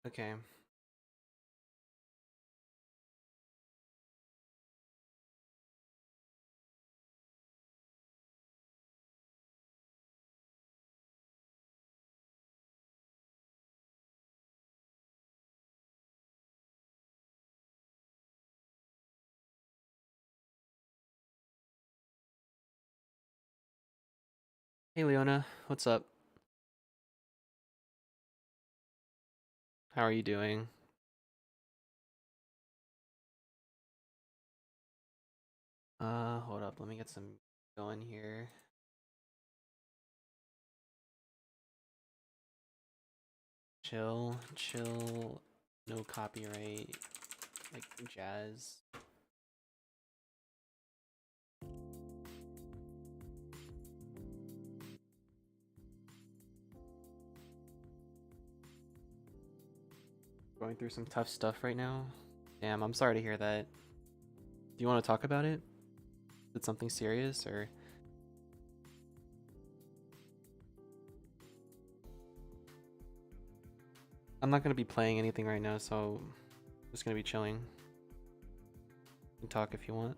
Okay. Hey Leona, what's up? How are you doing? Hold up, let me get some going here. Chill, chill, no copyright, like jazz. Going through some tough stuff right now. Damn, I'm sorry to hear that. Do you want to talk about it? Is it something serious or? I'm not gonna be playing anything right now, so I'm just gonna be chilling. You can talk if you want.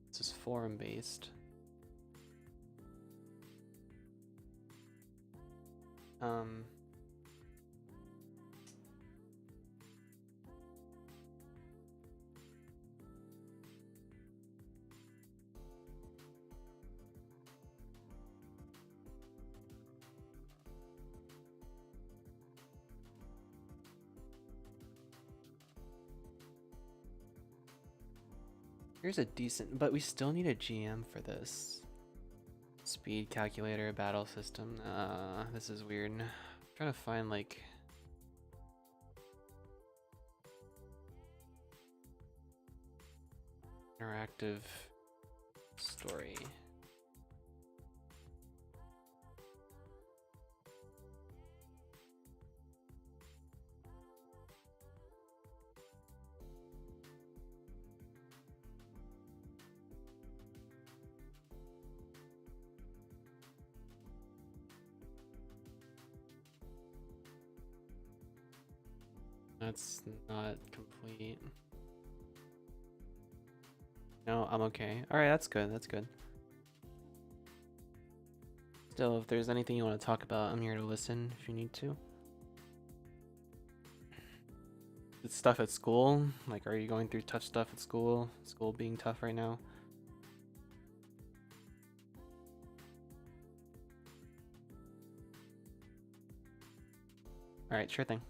This is forum based. Um, Here's a decent, but we still need a GM for this. Speed calculator, battle system. This is weird. I'm trying to find like interactive story. That's not complete. No, I'm okay. Alright, that's good, that's good. Still, if there's anything you want to talk about, I'm here to listen if you need to. It's stuff at school? Like, are you going through tough stuff at school? School being tough right now? Alright, sure thing.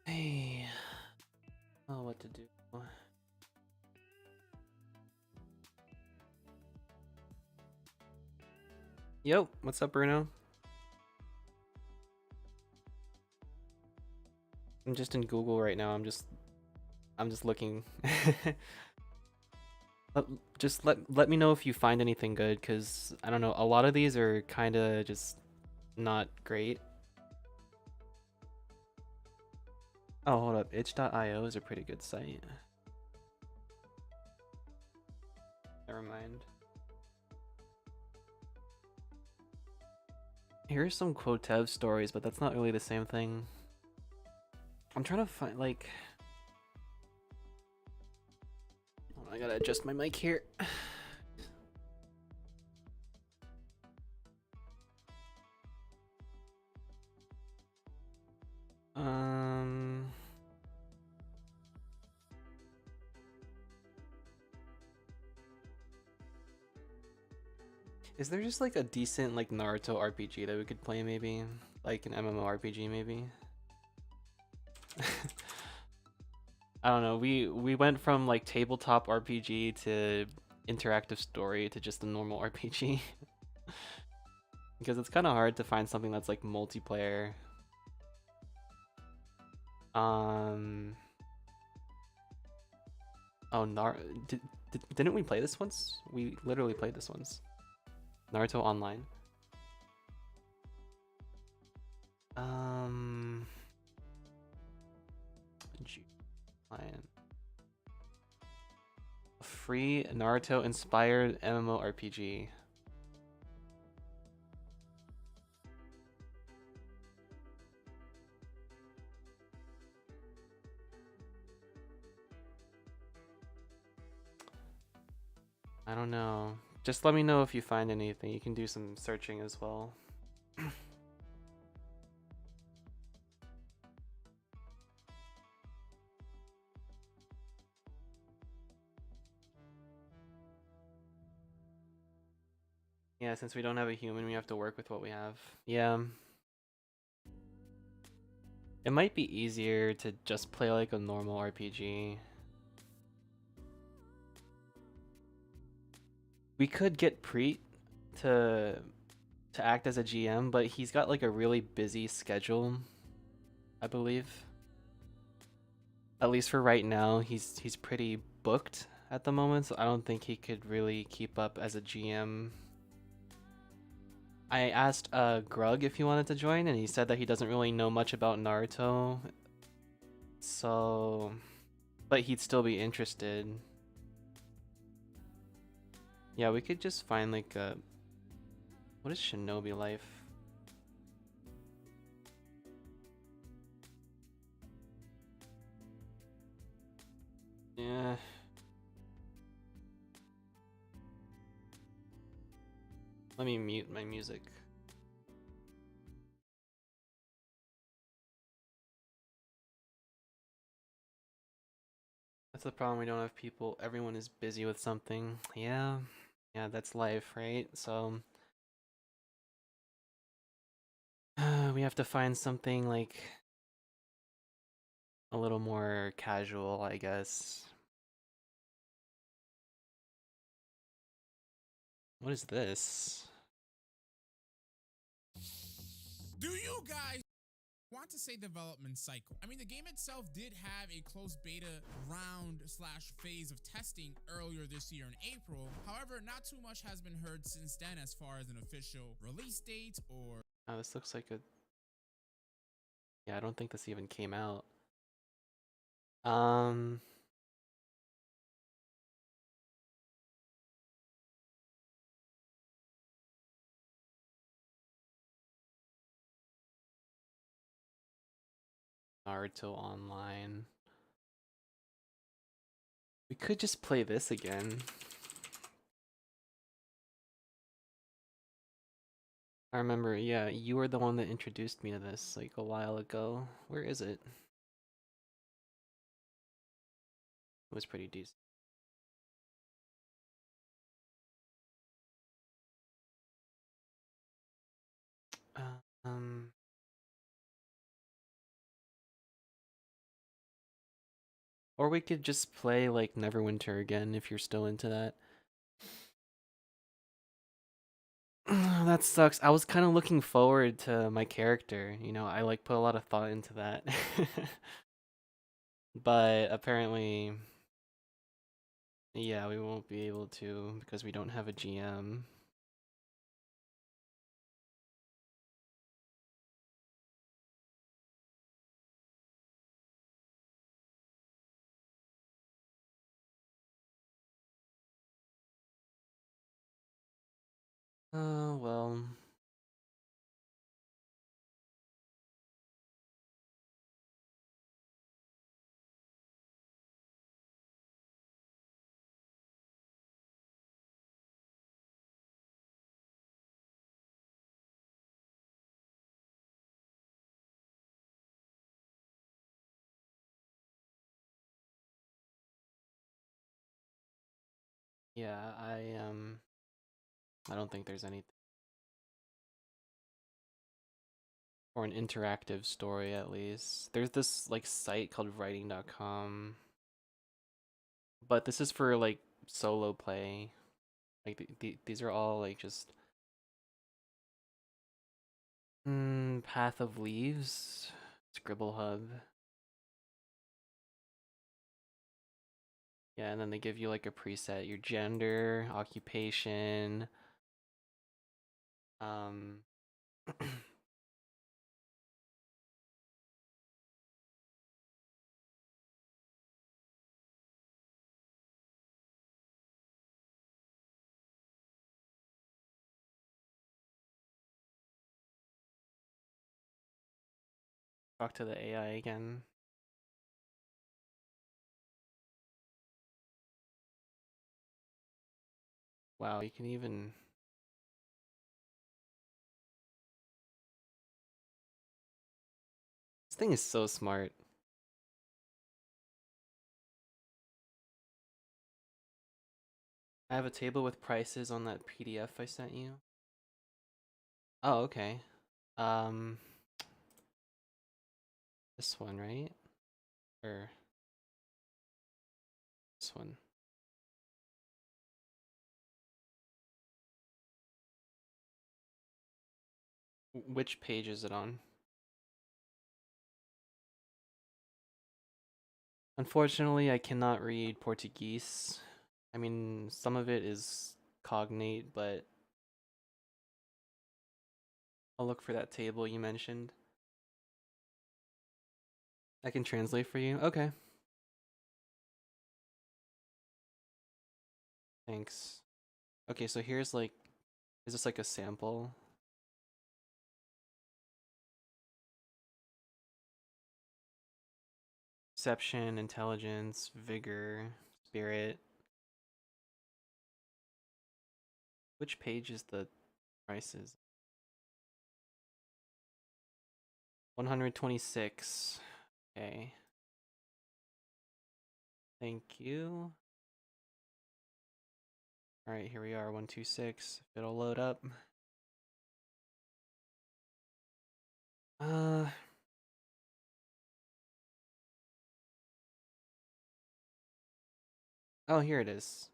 Hey. Oh, what to do. Yo, what's up, Bruno? I'm just in Google right now. I'm just looking. Let, just let me know if you find anything good, because I don't know, a lot of these are kind of just not great. Oh, hold up. Itch.io is a pretty good site. Never mind. Here's some Quotev stories, but that's not really the same thing. I'm trying to find, like... Oh, I gotta adjust my mic here. Um... Is there just like a decent like Naruto RPG that we could play maybe? Like an MMORPG maybe? I don't know. We went from like tabletop RPG to interactive story to just a normal RPG. Because it's kind of hard to find something that's like multiplayer. Um Oh, didn't we play this once? We literally played this once. Naruto Online. Um Online. A free Naruto inspired MMORPG. I don't know. Just let me know if you find anything. You can do some searching as well. Yeah, since we don't have a human, we have to work with what we have. Yeah. It might be easier to just play like a normal RPG. We could get Preet to act as a GM, but he's got like a really busy schedule, I believe. At least for right now, he's pretty booked at the moment, so I don't think he could really keep up as a GM. I asked Grug if he wanted to join, and he said that he doesn't really know much about Naruto. So, but he'd still be interested. Yeah, we could just find like a... What is Shinobi Life? Yeah. Let me mute my music. That's the problem, we don't have people. Everyone is busy with something. Yeah. Yeah, that's life, right? So... we have to find something like... a little more casual, I guess. What is this? Do you guys want to say development cycle? I mean, the game itself did have a closed beta round slash phase of testing earlier this year in April. However, not too much has been heard since then as far as an official release date or... Oh, this looks like a... Yeah, I don't think this even came out. Naruto Online. We could just play this again. I remember, yeah, you were the one that introduced me to this like a while ago. Where is it? It was pretty decent. Um, or we could just play like Neverwinter again if you're still into that. That sucks. I was kind of looking forward to my character. You know, I like put a lot of thought into that. But apparently Yeah, we won't be able to because we don't have a GM. Well. Yeah, I don't think there's anything or an interactive story at least. There's this like site called writing.com, but this is for like solo play. Like these are all like just Path of Leaves, Scribble Hub. Yeah, and then they give you like a preset, your gender, occupation, um talk to the AI again. Wow, you can even this thing is so smart. I have a table with prices on that PDF I sent you. Oh, okay. Um, this one, right? Or this one. Which page is it on? Unfortunately, I cannot read Portuguese. I mean, some of it is cognate, but I'll look for that table you mentioned. I can translate for you. Okay. Thanks. Okay, so here's like, is this like a sample? Perception, intelligence, vigor, spirit. Which page is the prices? 126. Okay. Thank you. All right, here we are, 126. If it'll load up. Uh, oh, here it is.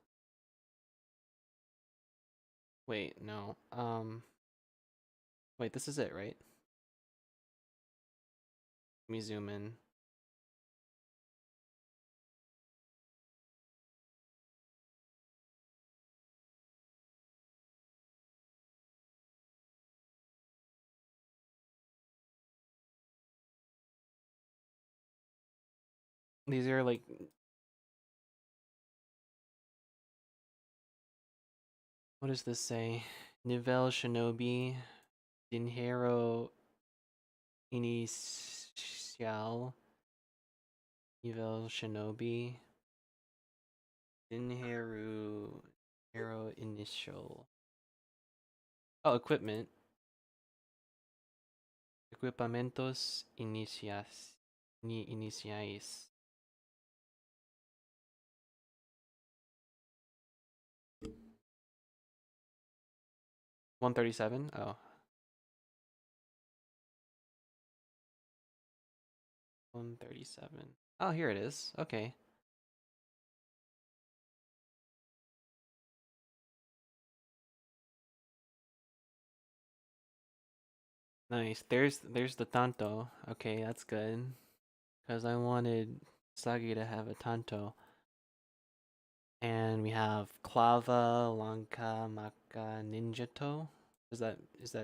Wait, no. Wait, this is it, right? Let me zoom in. These are like, what does this say? Nivel Shinobi, Dinheiro Inicial, Nivel Shinobi, Dinheiro Hero Initial. Oh, equipment. Equipamentos iniciais. 137? Oh. 137. Oh, here it is. Okay. Nice. There's the tanto. Okay, that's good. Because I wanted Sagi to have a tanto. And we have Clava, Lanka, Maka, Ninjato. Is that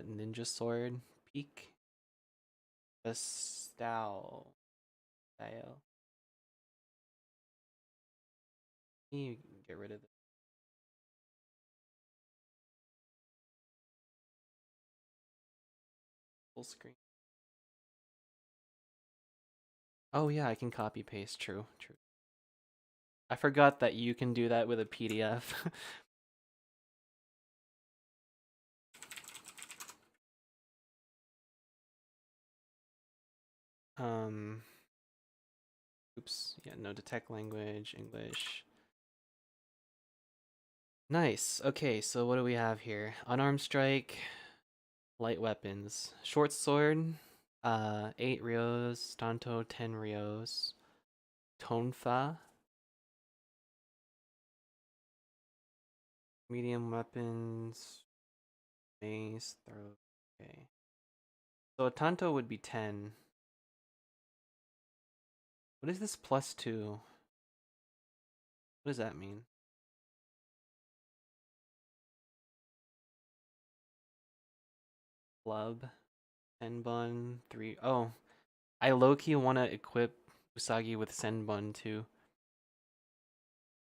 ninja sword peak? The style. Style. You can get rid of it. Full screen. Oh yeah, I can copy paste. True, true. I forgot that you can do that with a PDF. um, oops. Yeah, no detect language, English. Nice. Okay, so what do we have here? Unarmed strike, light weapons, short sword, 8 rios, Tanto 10 rios, Tonfa, medium weapons, mace, throw. Okay. So a Tanto would be 10. What is this +2? What does that mean? Club, Senbun, 3. Oh, I low-key want to equip Usagi with Senbun too.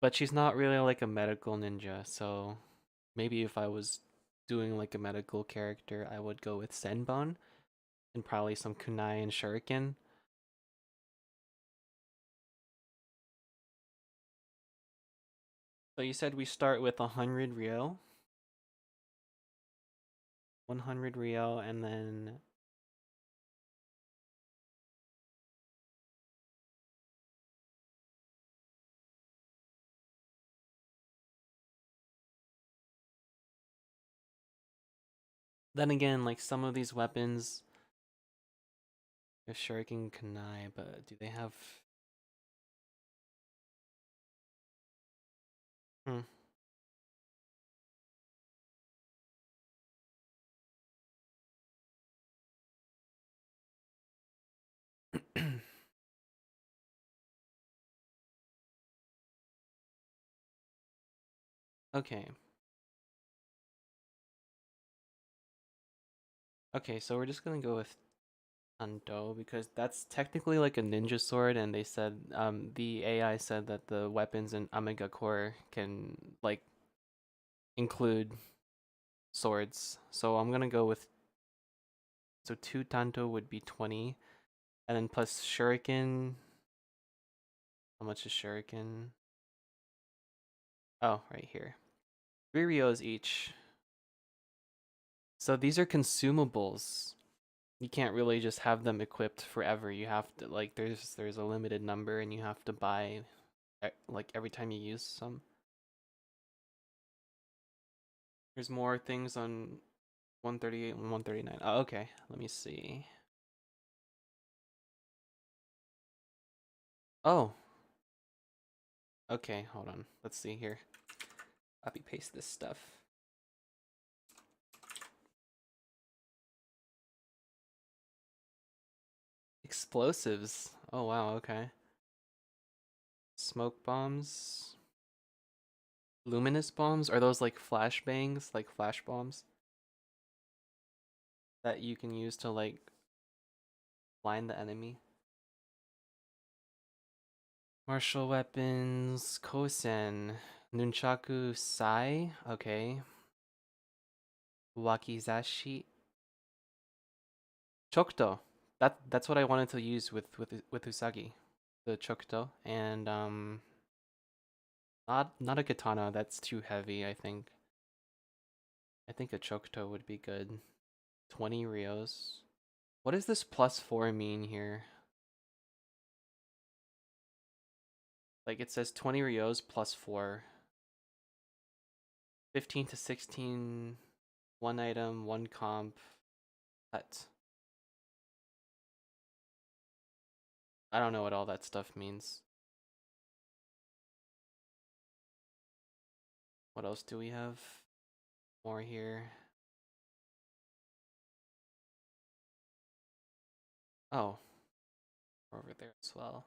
But she's not really like a medical ninja, so maybe if I was doing like a medical character, I would go with Senbun and probably some kunai and shuriken. So you said we start with 100 Ryo, 100 Ryo, and then again, like some of these weapons, a shuriken kunai, but do they have? Hmm. Okay. Okay, so we're just gonna go with Tanto because that's technically like a ninja sword, and they said the AI said that the weapons in Omega Core can like include swords. So I'm gonna go with, so 2 Tanto would be 20, and then plus Shuriken. How much is Shuriken? Oh, right here. 3 Rios each. So these are consumables. You can't really just have them equipped forever. You have to like there's a limited number, and you have to buy like every time you use some. There's more things on 138 and 139. Oh, okay. Let me see. Oh, okay. Hold on. Let's see here. Copy paste this stuff. Explosives. Oh wow. Okay. Smoke bombs. Luminous bombs. Are those like flashbangs, like flash bombs that you can use to like blind the enemy? Martial weapons. Kosen. Nunchaku Sai. Okay. Wakizashi. Chokuto. That's what I wanted to use with Usagi. The Chokuto. And not a katana, that's too heavy, I think. I think a Chokuto would be good. 20 Rios. What does this +4 mean here? Like it says 20 Rios +4. 15 to 16, one item, one comp, pet. I don't know what all that stuff means. What else do we have? More here. Oh, over there as well.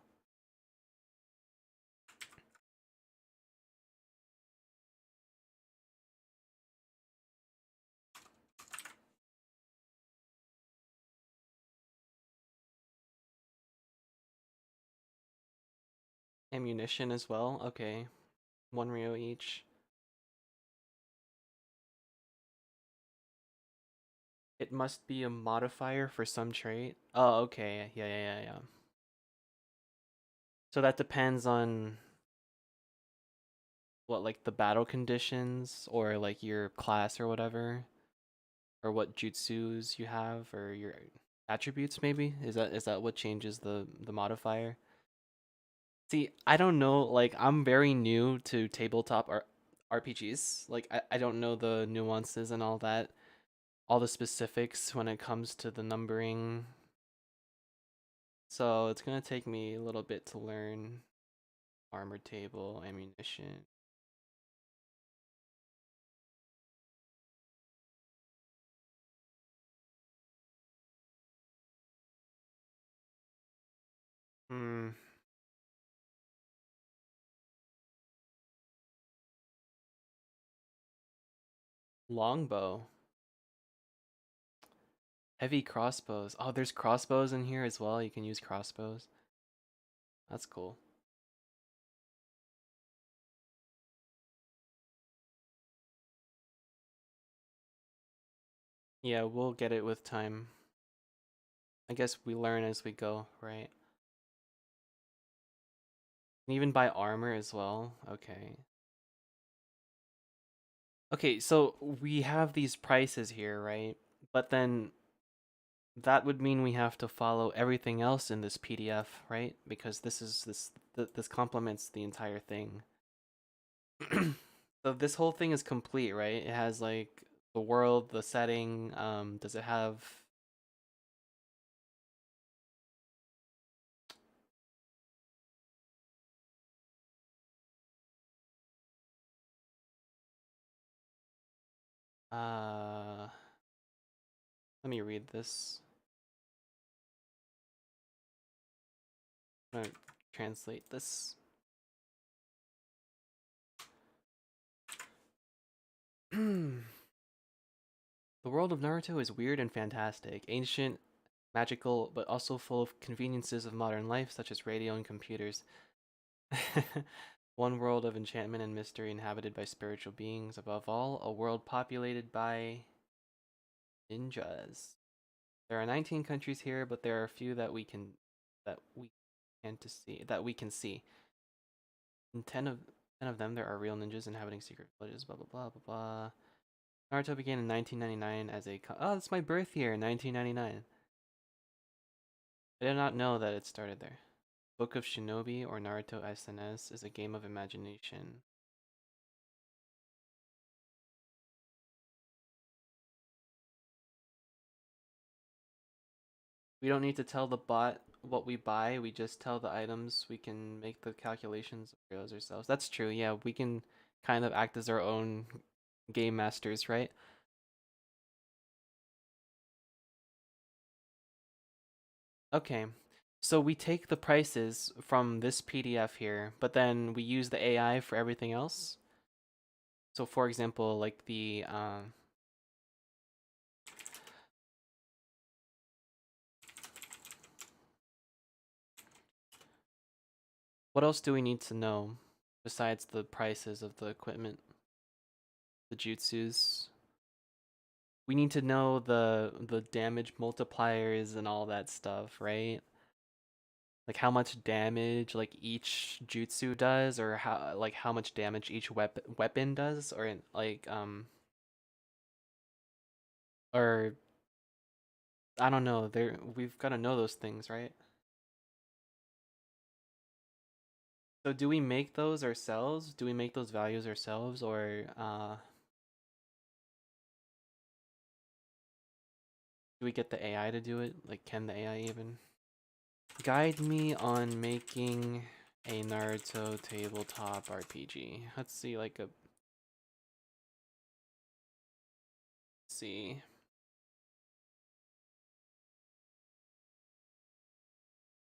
Ammunition as well. Okay, 1 Ryo each. It must be a modifier for some trait. Oh, okay. Yeah. So that depends on what, like the battle conditions or like your class or whatever, or what jutsus you have or your attributes maybe? Is that what changes the modifier? See, I don't know, like I'm very new to tabletop RPGs. Like I don't know the nuances and all that, all the specifics when it comes to the numbering. So it's gonna take me a little bit to learn armor table, ammunition. Hmm, longbow. Heavy crossbows. Oh, there's crossbows in here as well. You can use crossbows. That's cool. Yeah, we'll get it with time. I guess we learn as we go, right? And even buy armor as well. Okay. Okay, so we have these prices here, right? But then that would mean we have to follow everything else in this PDF, right? Because this complements the entire thing. So this whole thing is complete, right? It has like the world, the setting. Does it have? Uh, Let me read this. I'm gonna translate this. The world of Naruto is weird and fantastic, ancient, magical, but also full of conveniences of modern life, such as radio and computers. One world of enchantment and mystery inhabited by spiritual beings. Above all, a world populated by ninjas. There are 19 countries here, but there are a few that we can to see that we can see. In 10 of them, there are real ninjas inhabiting secret villages. Blah blah blah blah blah. Naruto began in 1999 as a. Oh, it's my birth year, 1999. I did not know that it started there. Book of Shinobi or Naruto SNS is a game of imagination. We don't need to tell the bot what we buy, we just tell the items, we can make the calculations ourselves. That's true, yeah, we can kind of act as our own game masters, right? Okay, so we take the prices from this PDF here, but then we use the AI for everything else. So for example, like what else do we need to know besides the prices of the equipment, the jutsus? We need to know the damage multipliers and all that stuff, right? Like how much damage like each jutsu does, or how much damage each weapon does, or or I don't know. There we've got to know those things, right? So do we make those ourselves? Do we make those values ourselves, or do we get the AI to do it? Like, can the AI even guide me on making a Naruto tabletop RPG? Let's see, like a see.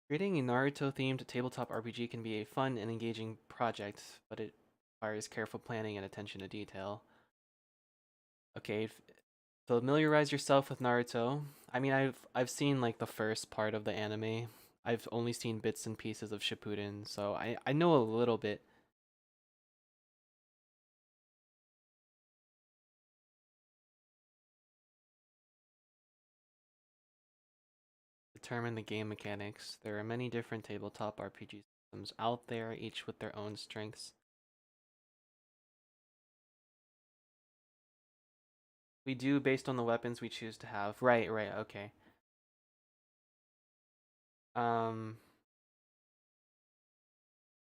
Creating a Naruto-themed tabletop RPG can be a fun and engaging project, but it requires careful planning and attention to detail. Okay, familiarize yourself with Naruto. I mean, I've seen like the first part of the anime. I've only seen bits and pieces of Shippuden, so I know a little bit. Determine the game mechanics. There are many different tabletop RPG systems out there, each with their own strengths. We do based on the weapons we choose to have. Right, okay. Um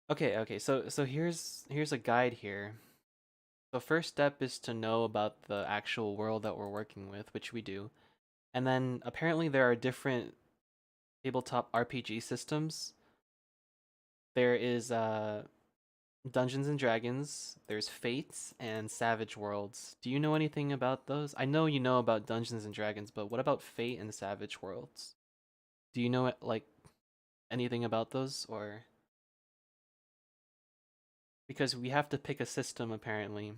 okay, so here's a guide here. The first step is to know about the actual world that we're working with, which we do. And then apparently there are different tabletop RPG systems. There is Dungeons and Dragons, there's Fates, and Savage Worlds. Do you know anything about those? I know you know about Dungeons and Dragons, but what about Fate and Savage Worlds? Do you know like anything about those, or because we have to pick a system apparently.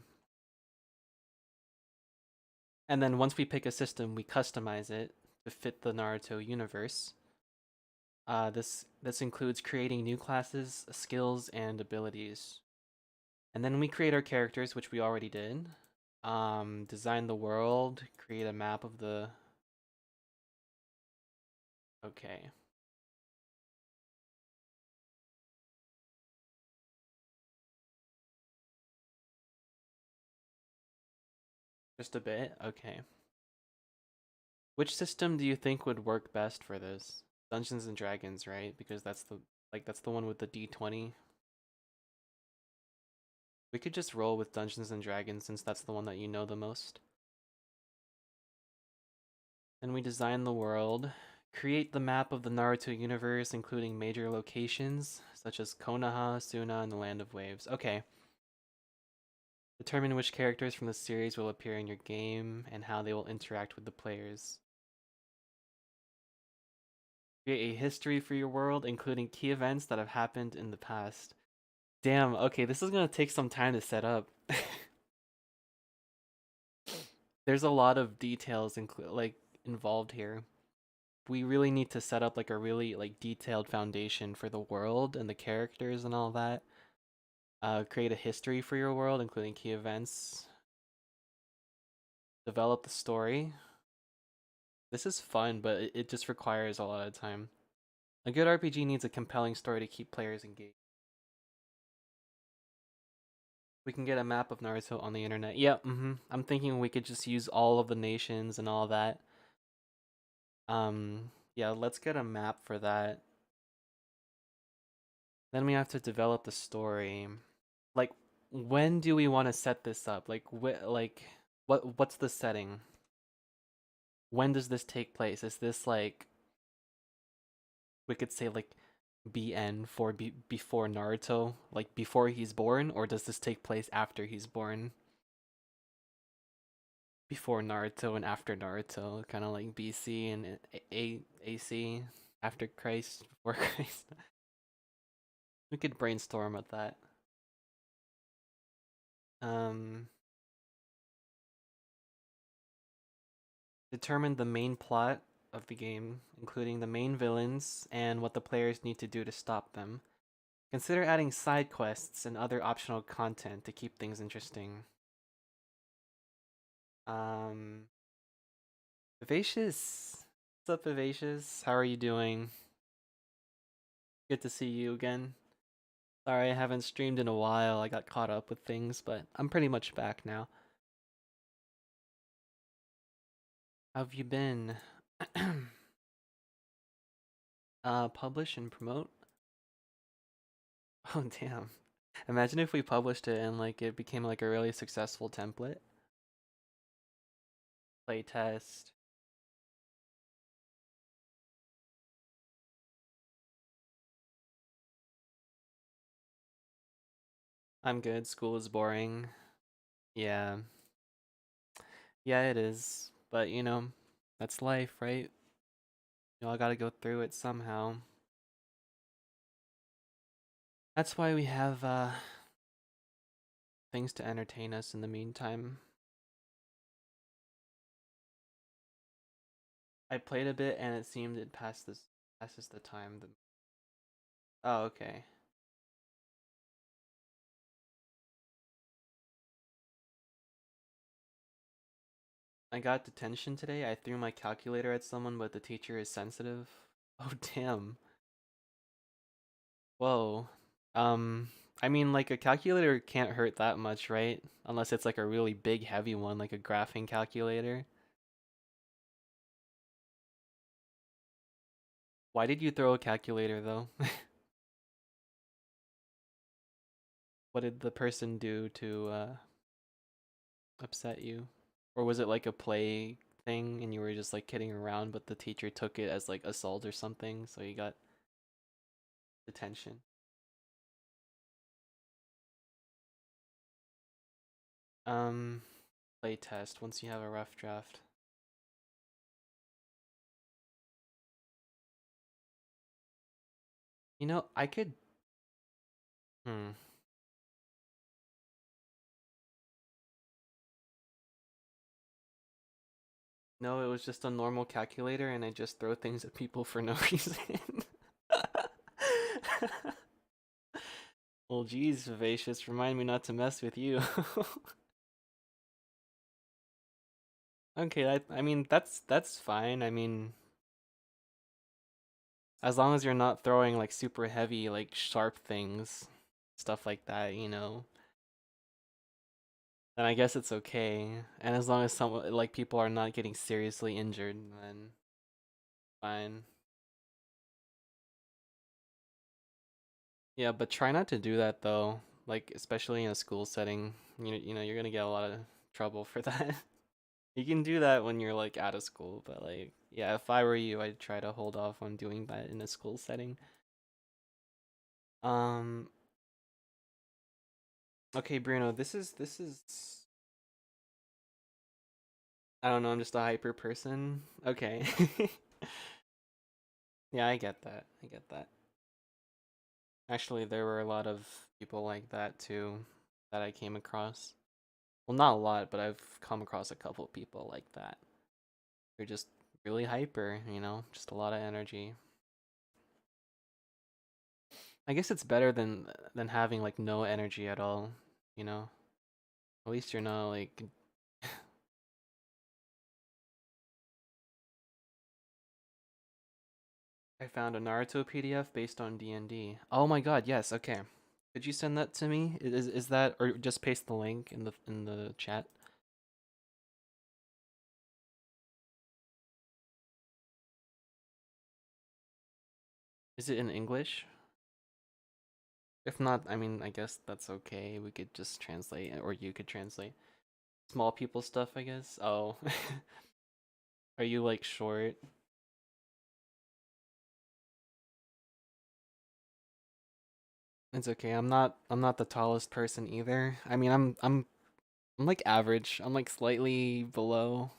And then once we pick a system, we customize it to fit the Naruto universe. This includes creating new classes, skills, and abilities. And then we create our characters, which we already did. Design the world, create a map of the. Okay. Just a bit. Okay. Which system do you think would work best for this? Dungeons and Dragons, right? Because that's the one with the D20. We could just roll with Dungeons and Dragons since that's the one that you know the most. Then we design the world, create the map of the Naruto universe, including major locations such as Konoha, Suna, and the Land of Waves. Okay. Determine which characters from the series will appear in your game and how they will interact with the players. Create a history for your world, including key events that have happened in the past. Damn, okay, this is gonna take some time to set up. There's a lot of details involved here. We really need to set up like a really like detailed foundation for the world and the characters and all that. Create a history for your world, including key events. Develop the story. This is fun, but it just requires a lot of time. A good RPG needs a compelling story to keep players engaged. We can get a map of Naruto on the internet. Yeah, I'm thinking we could just use all of the nations and all that. Yeah, let's get a map for that. Then we have to develop the story. Like, when do we want to set this up? What's the setting? When does this take place? Is this like we could say like BN for before Naruto, like before he's born, or does this take place after he's born? Before Naruto and after Naruto, kind of like BC and AC, after Christ, before Christ. We could brainstorm at that. Um, Determine the main plot of the game, including the main villains and what the players need to do to stop them. Consider adding side quests and other optional content to keep things interesting. Um, Vivacious. What's up, Vivacious? How are you doing? Good to see you again. Sorry I haven't streamed in a while. I got caught up with things, but I'm pretty much back now. How have you been? Publish and promote? Oh, damn. Imagine if we published it and like it became like a really successful template. Playtest. I'm good. School is boring. Yeah. Yeah, it is. But you know, that's life, right? You all gotta go through it somehow. That's why we have things to entertain us in the meantime. I played a bit and it seemed it passes the time Oh, okay. I got detention today. I threw my calculator at someone, but the teacher is sensitive. Oh, damn. Whoa. Um, I mean, like a calculator can't hurt that much, right? Unless it's like a really big, heavy one, like a graphing calculator. Why did you throw a calculator though? What did the person do to upset you? Or was it like a play thing and you were just like kidding around, but the teacher took it as like assault or something, so you got detention? Um, Play test once you have a rough draft. You know, I could. Hmm. No, it was just a normal calculator, and I just throw things at people for no reason. Well, geez, Vivacious, remind me not to mess with you. Okay, I mean that's fine. I mean, as long as you're not throwing like super heavy, like sharp things, stuff like that, then I guess it's okay. And as long as some like people are not getting seriously injured, then fine. Yeah, but try not to do that though. Like especially in a school setting, you know you're gonna get a lot of trouble for that. You can do that when you're like out of school, but like yeah, if I were you, I'd try to hold off on doing that in a school setting. Um, okay, Bruno, this is I don't know, I'm just a hyper person. Okay. Yeah, I get that. I get that. Actually, there were a lot of people like that too that I came across. Well, not a lot, but I've come across a couple of people like that. They're just really hyper, just a lot of energy. I guess it's better than having like no energy at all, you know? At least you're not like I found a Naruto PDF based on DND. Oh my god, yes, okay. Could you send that to me? Is that or just paste the link in the chat? Is it in English? If not, I mean, I guess that's okay. We could just translate or you could translate. Small people stuff, I guess. Oh. Are you like short? It's okay. I'm not the tallest person either. I mean, I'm like average. I'm like slightly below,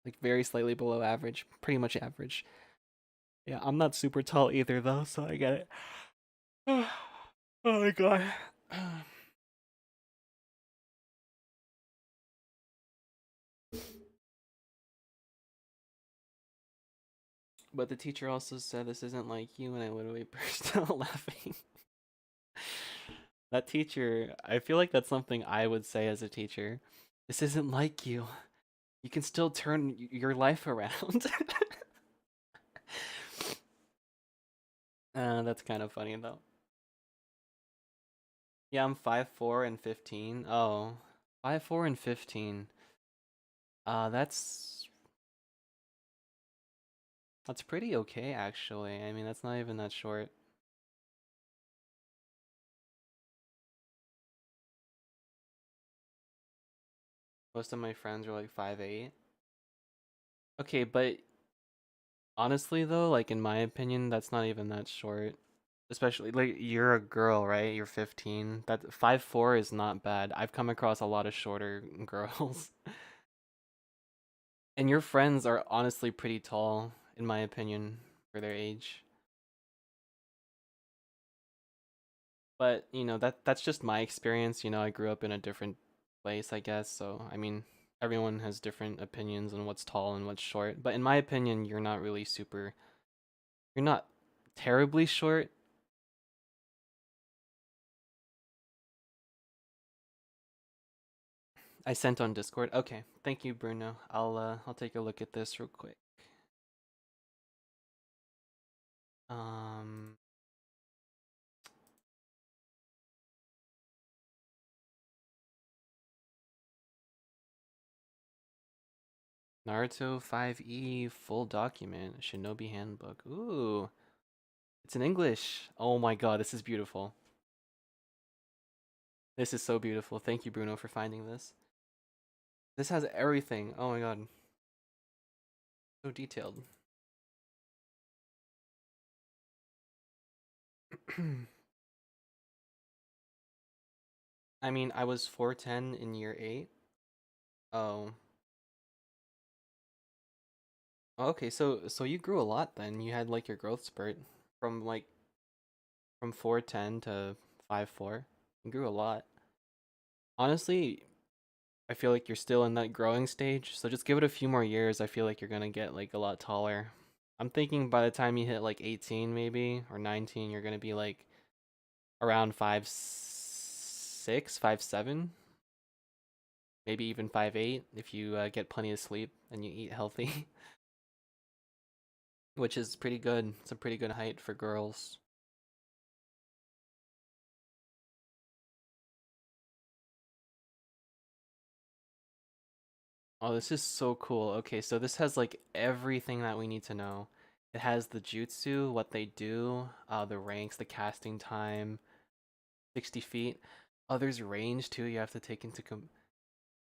like very slightly below average, pretty much average. Yeah, I'm not super tall either though, so I get it. Oh my god. But the teacher also said this isn't like you, and I literally burst out laughing. That teacher, I feel like that's something I would say as a teacher. This isn't like you. You can still turn your life around. That's kind of funny though. Yeah, I'm 5'4" and 15. Oh, 5'4" and 15. That's pretty okay actually. I mean, that's not even that short. Most of my friends are like 5'8". Okay, but honestly though, like in my opinion, that's not even that short. Especially like you're a girl, right? You're 15. That 5'4" is not bad. I've come across a lot of shorter girls. And your friends are honestly pretty tall, in my opinion, for their age. But, that's just my experience. I grew up in a different place, I guess. So, I mean, everyone has different opinions on what's tall and what's short. But in my opinion, you're not terribly short. I sent on Discord. Okay, thank you, Bruno. I'll take a look at this real quick. Um, Naruto 5E full document, Shinobi handbook. Ooh, it's in English. Oh my god, this is beautiful. This is so beautiful. Thank you, Bruno, for finding this. This has everything. Oh my god. So detailed. I mean, I was 410 in year 8. Oh. Okay, so you grew a lot then. You had like your growth spurt from like from 410 to 5'4". You grew a lot. Honestly, I feel like you're still in that growing stage, so just give it a few more years. I feel like you're gonna get like a lot taller. I'm thinking by the time you hit like 18 maybe or 19, you're gonna be like around 5'6", 5'7", maybe even 5'8" if you get plenty of sleep and you eat healthy, which is pretty good. It's a pretty good height for girls. Oh, this is so cool. Okay, so this has like everything that we need to know. It has the jutsu, what they do, the ranks, the casting time, 60 feet. Oh, there's range too. You have to take into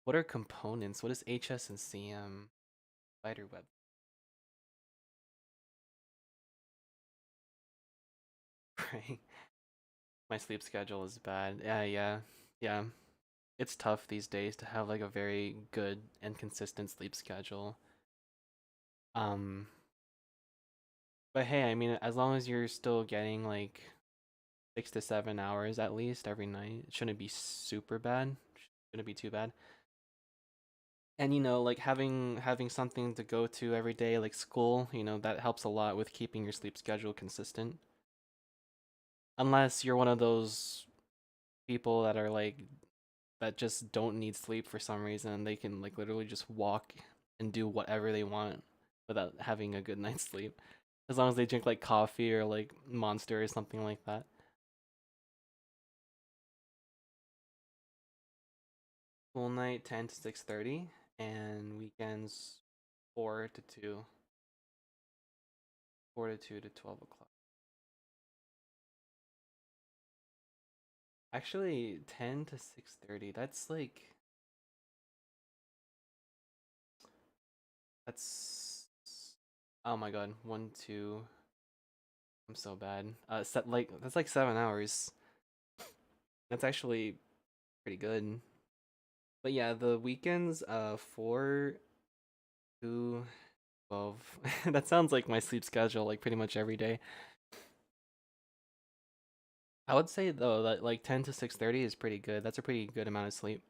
what are components? What is HS and CM? Spider web. Right. My sleep schedule is bad. Yeah. It's tough these days to have like a very good and consistent sleep schedule. Um, but hey, I mean, as long as you're still getting like 6 to 7 hours at least every night, it shouldn't be super bad. Shouldn't be too bad. And like having something to go to every day, like school, that helps a lot with keeping your sleep schedule consistent. Unless you're one of those people that are like that just don't need sleep for some reason, they can like literally just walk and do whatever they want without having a good night's sleep. As long as they drink like coffee or like Monster or something like that. Full night 10 to 6:30 and weekends 4 to 2. 4 to 2 to 12 o'clock. Actually, 10 to 6:30. That's oh my god. 1 2. I'm so bad. Set like that's like 7 hours. That's actually pretty good. But yeah, the weekends 4 to 12. That sounds like my sleep schedule like pretty much every day. I would say though that like 10 to 6:30 is pretty good. That's a pretty good amount of sleep.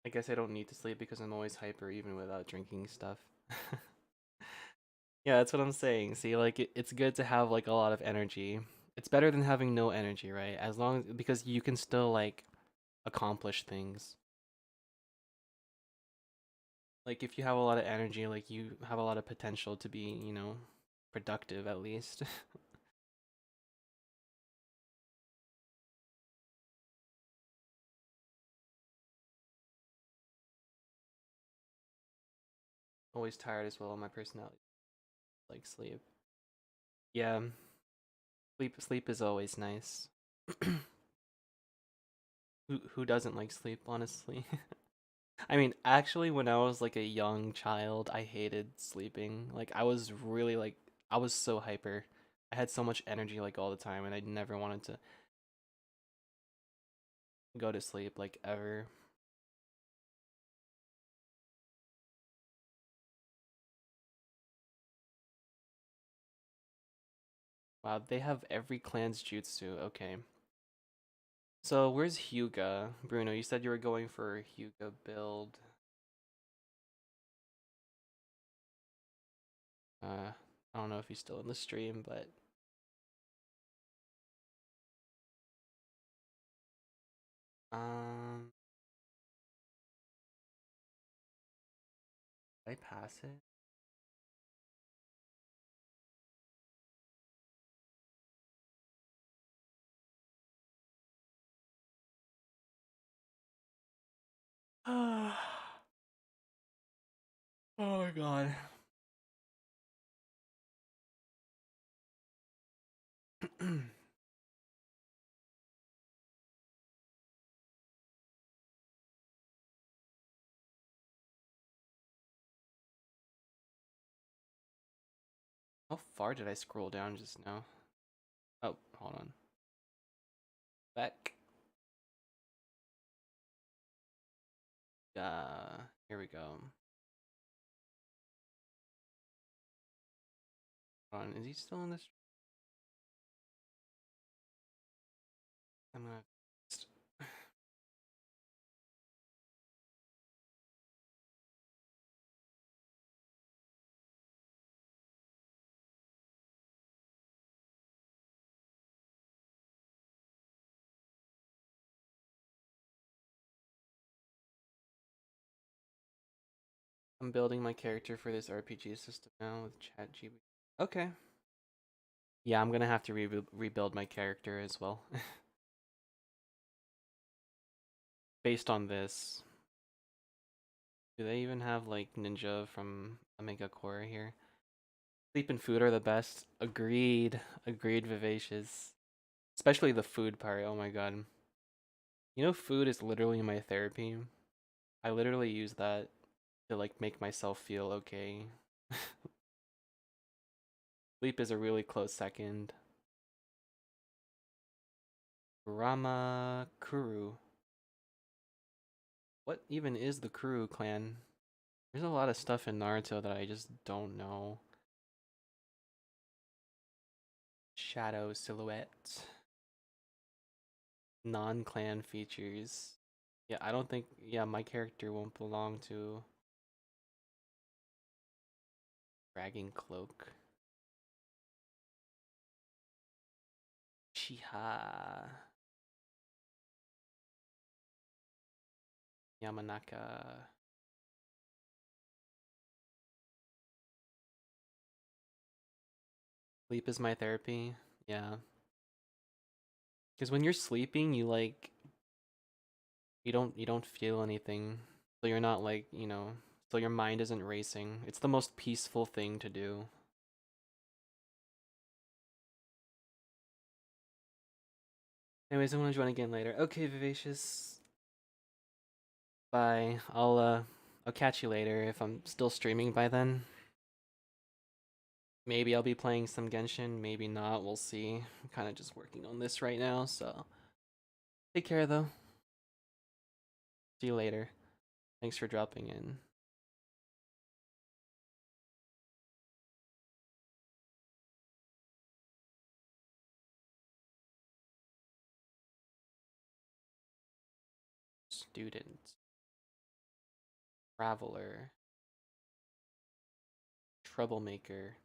I guess I don't need to sleep because I'm always hyper even without drinking stuff. Yeah, that's what I'm saying. See, like it's good to have like a lot of energy. It's better than having no energy, right? As long as because you can still like accomplish things. Like if you have a lot of energy, like you have a lot of potential to be, productive at least. Always tired as well. My personality like sleep. Yeah, sleep is always nice. Who doesn't like sleep, honestly? I mean, actually, when I was like a young child, I hated sleeping. Like, I was really like, I was so hyper. I had so much energy like all the time, and I never wanted to go to sleep like ever. Wow, they have every clan's jutsu. Okay. So where's Hyuga? Bruno, you said you were going for Hyuga build. Uh, I don't know if he's still in the stream, but did I pass it? Oh my god. How far did I scroll down just now? Oh, hold on. Back. Here we go. Hold on, is he still in this? I'm gonna. I'm building my character for this RPG system now with ChatGPT. Okay. Yeah, I'm gonna have to rebuild my character as well. Based on this. Do they even have like Ninja from Omega Core here? Sleep and food are the best. Agreed. Agreed, Vivacious. Especially the food part. Oh my god. You know, food is literally my therapy. I literally use that to like make myself feel okay. Sleep is a really close second. Ramakuru. What even is the Kuru clan? There's a lot of stuff in Naruto that I just don't know. Shadow silhouette. Non-clan features. Yeah, I don't think, yeah, my character won't belong to Dragging Cloak. Chiha. Yamanaka. Sleep is my therapy. Yeah. Because when you're sleeping, you don't feel anything. So you're not like, so your mind isn't racing. It's the most peaceful thing to do. Anyways, I'm gonna join again later. Okay, Vivacious. Bye. I'll catch you later if I'm still streaming by then. Maybe I'll be playing some Genshin, maybe not, we'll see. I'm kind of just working on this right now, so take care though. See you later. Thanks for dropping in. Student. Traveler. Troublemaker.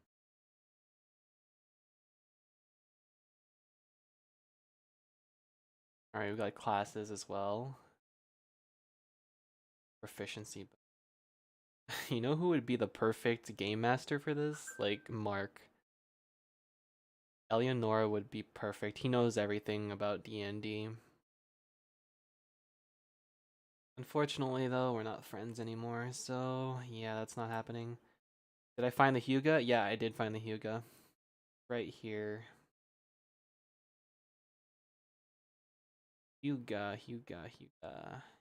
Alright, we got classes as well. Proficiency. You know who would be the perfect game master for this? Like, Mark. Eleonora would be perfect. He knows everything about D&D. Unfortunately, though, we're not friends anymore, so yeah, that's not happening. Did I find the Hyuga? Yeah, I did find the Hyuga. Right here. Hyuga.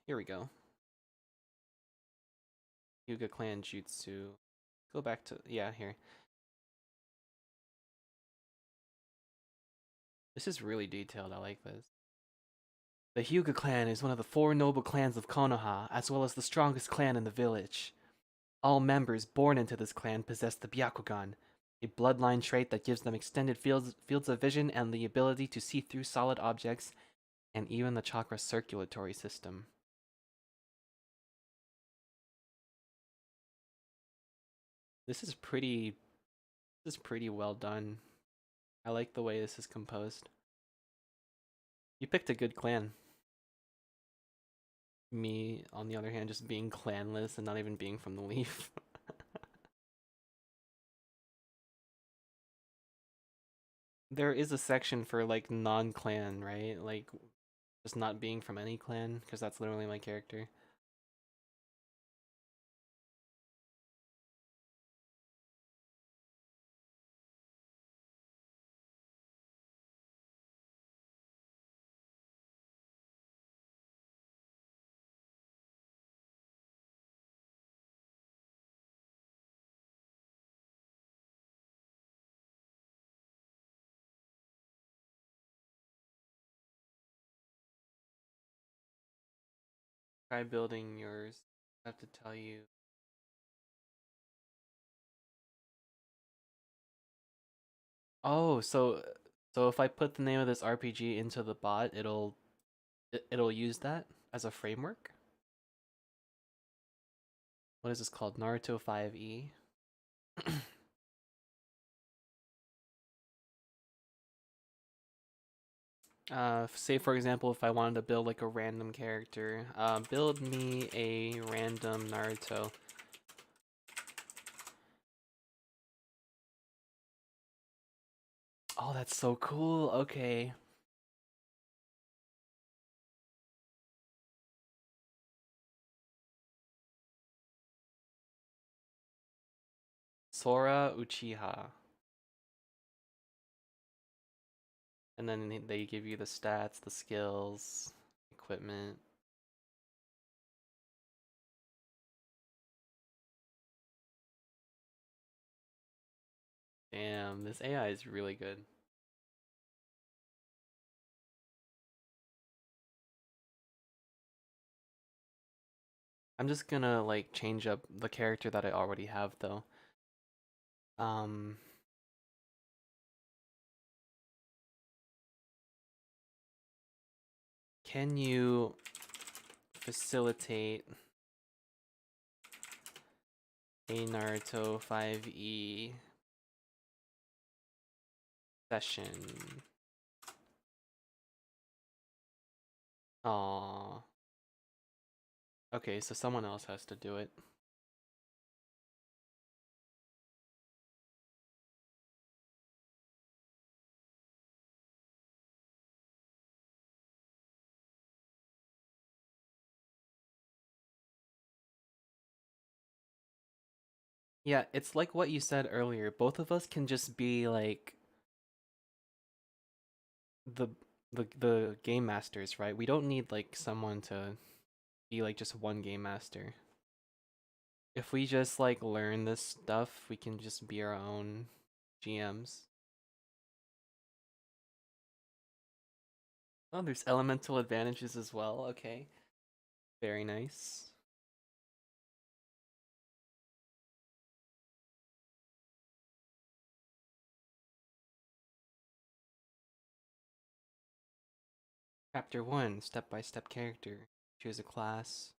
Here we go. Hyuga clan jutsu. Go back to, yeah, here. This is really detailed, I like this. The Hyuga clan is one of the 4 noble clans of Konoha, as well as the strongest clan in the village. All members born into this clan possess the Byakugan, a bloodline trait that gives them extended fields of vision and the ability to see through solid objects and even the chakra circulatory system. This is pretty This is pretty well done. I like the way this is composed. You picked a good clan. Me, on the other hand, just being clanless and not even being from the Leaf. There is a section for like non-clan, right? Like just not being from any clan, because that's literally my character. Try building yours. I have to tell you. Oh, so if I put the name of this RPG into the bot, it'll use that as a framework? What is this called? Naruto 5e? Say for example, if I wanted to build like a random character, build me a random Naruto. Oh, that's so cool. Okay. Sora Uchiha. And then they give you the stats, the skills, equipment. Damn, this AI is really good. I'm just gonna like change up the character that I already have though. Um, can you facilitate a Naruto 5e session? Aww. Okay, so someone else has to do it. Yeah, it's like what you said earlier. Both of us can just be like the the game masters, right? We don't need like someone to be like just one game master. If we just like learn this stuff, we can just be our own GMs. Oh, there's elemental advantages as well. Okay. Very nice. Chapter 1, step-by-step character. Choose a class.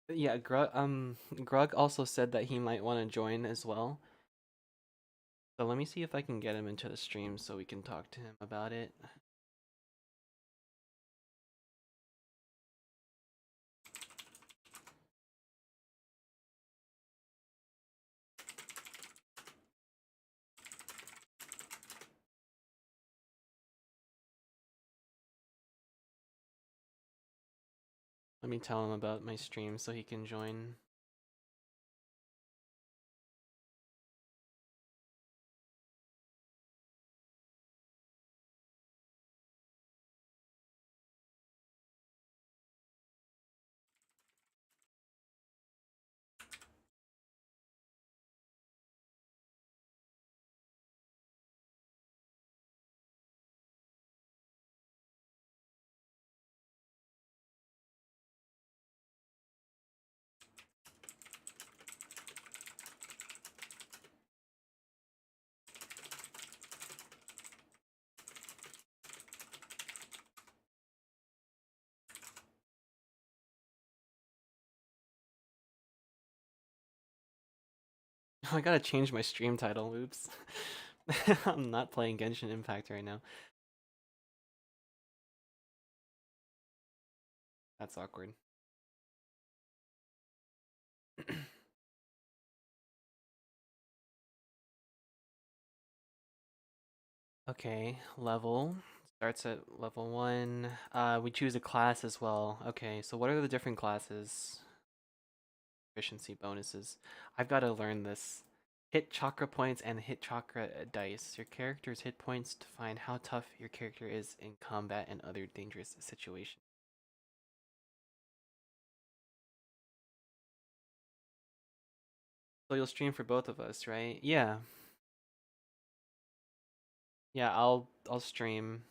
Yeah, Grug also said that he might want to join as well. So let me see if I can get him into the stream so we can talk to him about it. Let me tell him about my stream so he can join. I gotta change my stream title. Oops. I'm not playing Genshin Impact right now. That's awkward. Okay, level. Starts at level 1. We choose a class as well. Okay, so what are the different classes? Efficiency bonuses. I've got to learn this. Hit chakra points and hit chakra dice. Your character's hit points define how tough your character is in combat and other dangerous situations. So you'll stream for both of us, right? Yeah. Yeah, I'll stream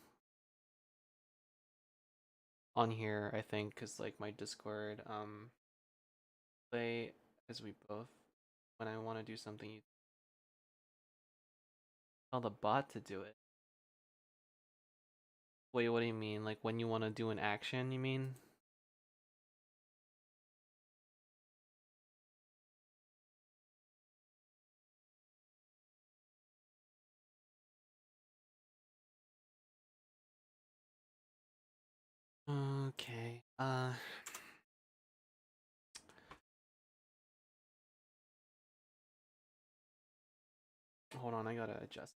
on here, I think, cuz like my Discord play as we both when I want to do something you tell the bot to do it. Wait, what do you mean? Like when you want to do an action, you mean? Okay. Hold on, I gotta adjust.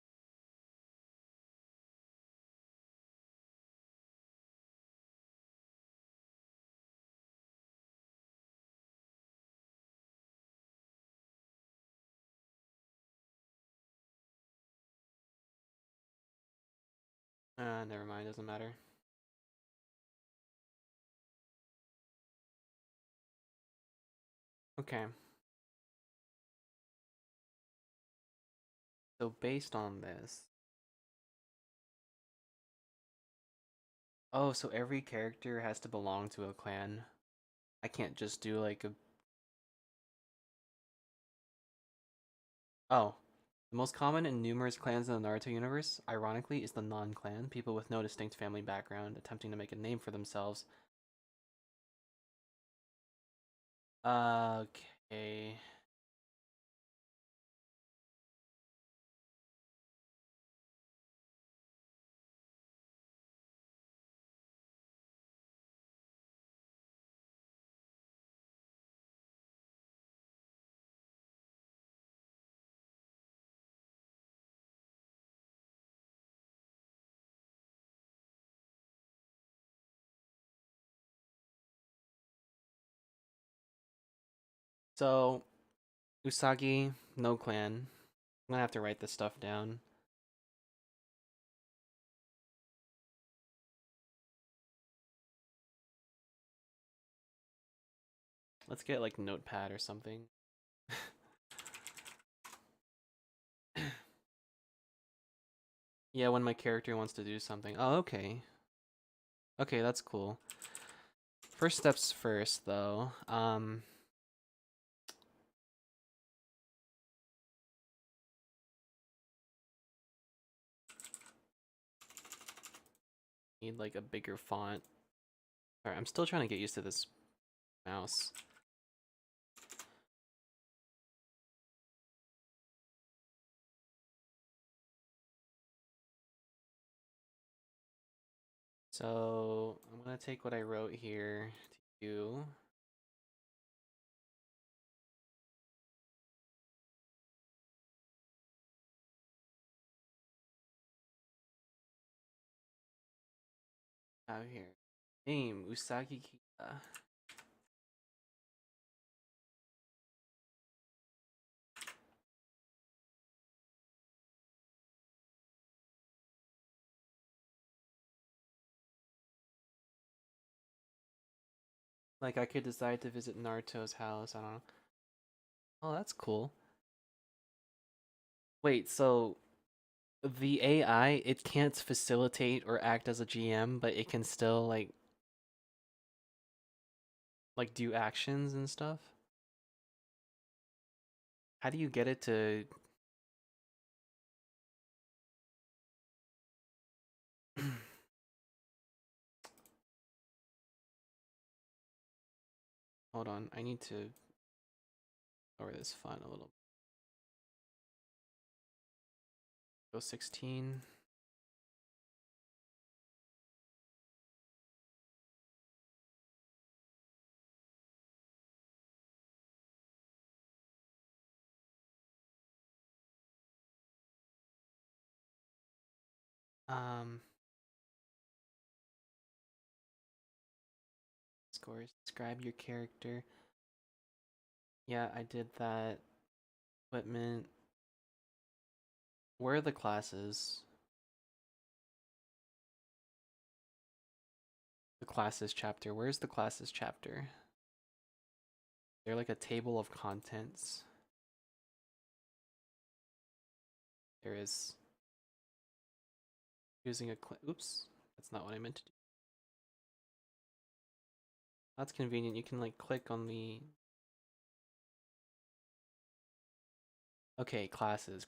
Never mind, doesn't matter. Okay. So based on this. Oh, so every character has to belong to a clan. I can't just do like a. Oh. The most common and numerous clans in the Naruto universe, ironically, is the non-clan, people with no distinct family background attempting to make a name for themselves. Okay. So, Usagi, no clan. I'm gonna have to write this stuff down. Let's get like notepad or something. Yeah, when my character wants to do something. Oh, okay. Okay, that's cool. First steps first, though. Need like a bigger font. Alright, I'm still trying to get used to this mouse. So I'm gonna take what I wrote here to you. Out here. Name Usagi Kita. Like I could decide to visit Naruto's house. I don't know. Oh, that's cool. Wait, so the AI, it can't facilitate or act as a GM, but it can still like do actions and stuff? How do you get it to Hold on, I need to lower this font a little. Go 16. Scores. Describe your character. Yeah, I did that. Equipment. Where are the classes? The classes chapter. Where's the classes chapter? They're like a table of contents. There is. Using a oops, that's not what I meant to do. That's convenient. You can like click on the. Okay, classes.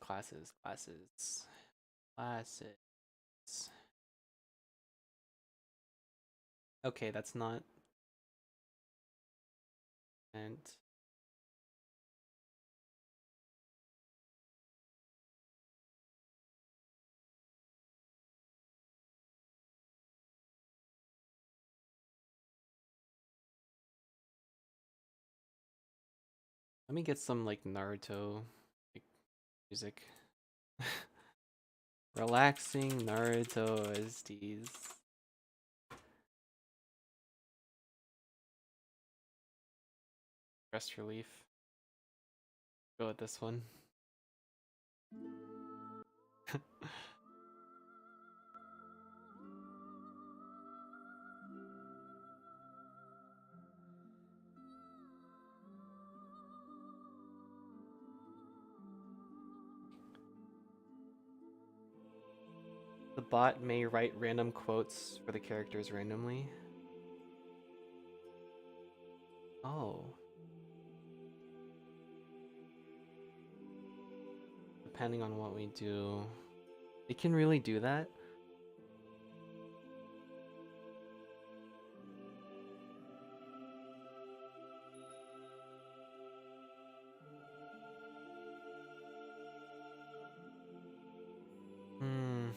Okay, that's not. And let me get some like Naruto like, music. Relaxing Naruto OSTs. Stress relief. Go with this one. The bot may write random quotes for the characters randomly. Oh. Depending on what we do. It can really do that? Hmm.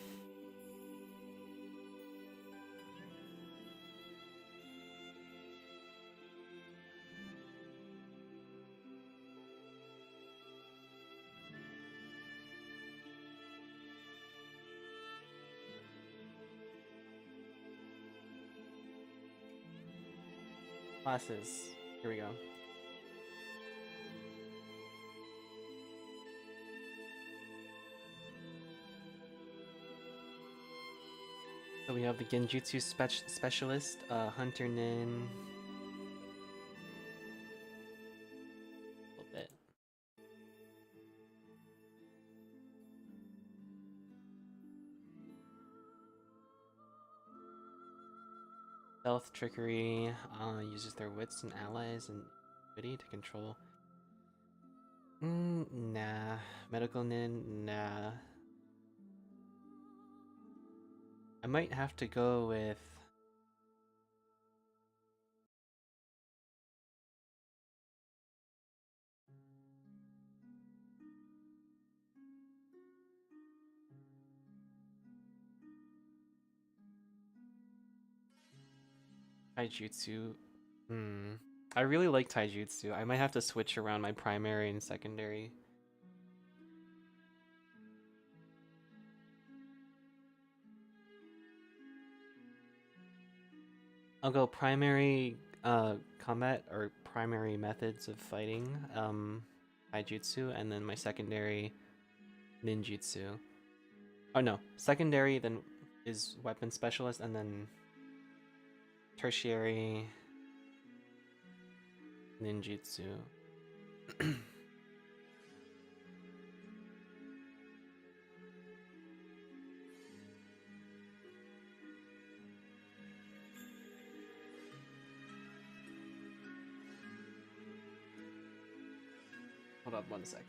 Classes. Here we go. So we have the Genjutsu specialist, Hunter Nin. A little bit. Stealth trickery, uses their wits and allies and ability to control. Nah. Medical Nin, nah. I might have to go with Taijutsu. I really like Taijutsu. I might have to switch around my primary and secondary. I'll go primary combat or primary methods of fighting, Taijutsu, and then my secondary ninjutsu. Oh no, secondary then is weapon specialist, and then tertiary ninjutsu. Hold on 1 sec.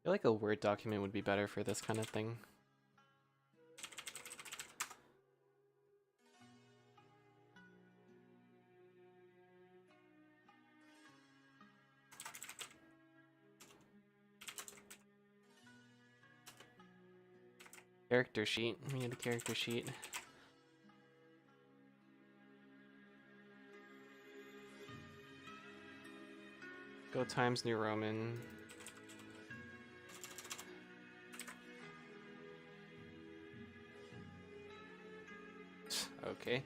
feel like a Word document would be better for this kind of thing. Character sheet. We need a character sheet. Go Times New Roman. Okay.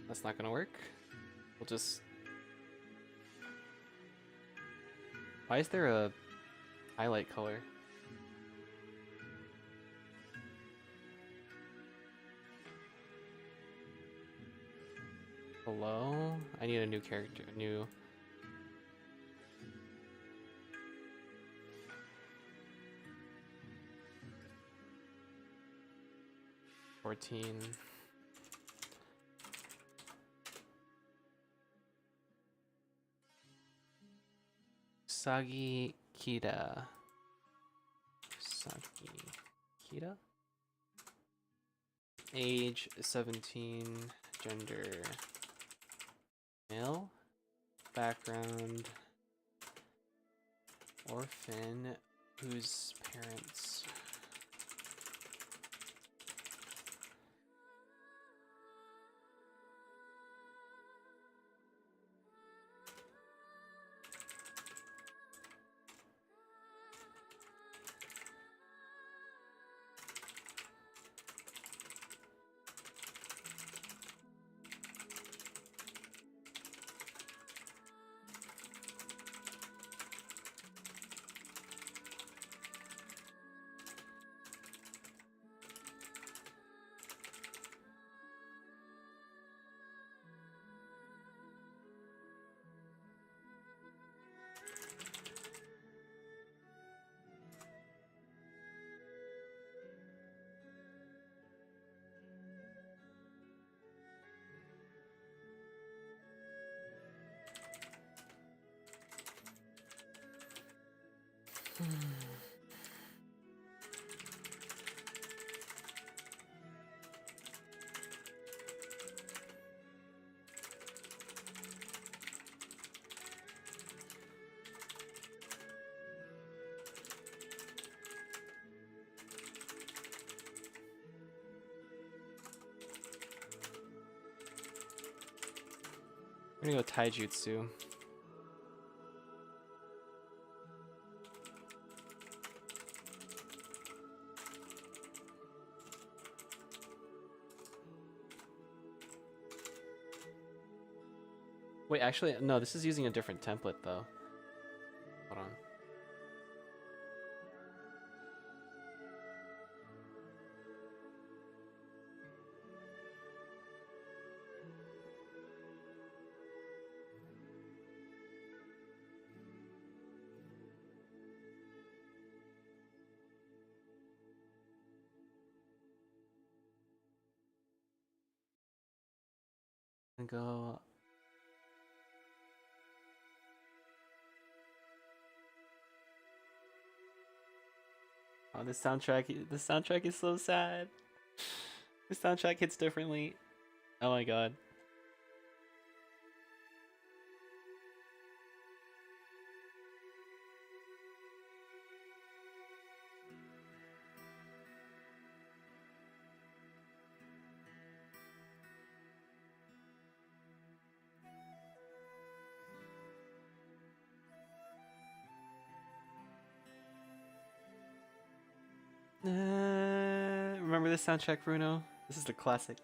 That's not gonna work. We'll just... Why is there a highlight color? Hello? I need a new character, a new... $14. Usagi Kita. Usagi Kita? Age 17, gender male, background orphan, whose parents We're gonna go taijutsu. Wait, actually, no, this is using a different template though. Hold on. And go. Oh, this soundtrack is so sad. This soundtrack hits differently. Oh my god. Remember this soundtrack, Bruno? This is the classic.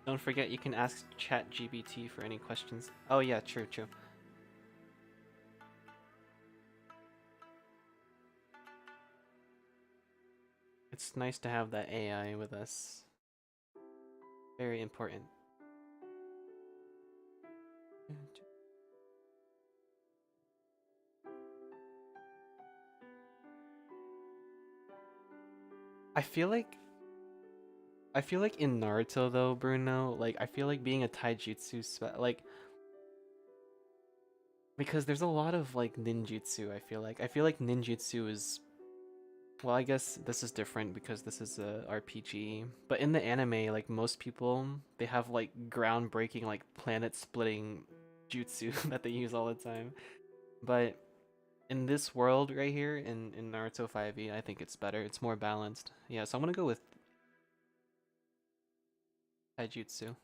Don't forget you can ask ChatGPT for any questions. Oh yeah, true, true. It's nice to have that AI with us. Very important. I feel like in Naruto though, Bruno, like I feel like being a taijutsu like because there's a lot of like ninjutsu, I feel like ninjutsu is, well, I guess this is different because this is a RPG, but in the anime, like most people, they have like groundbreaking like planet splitting jutsu that they use all the time. But in this world right here in Naruto 5e, I think it's better. It's more balanced. Yeah, so I'm gonna go with taijutsu.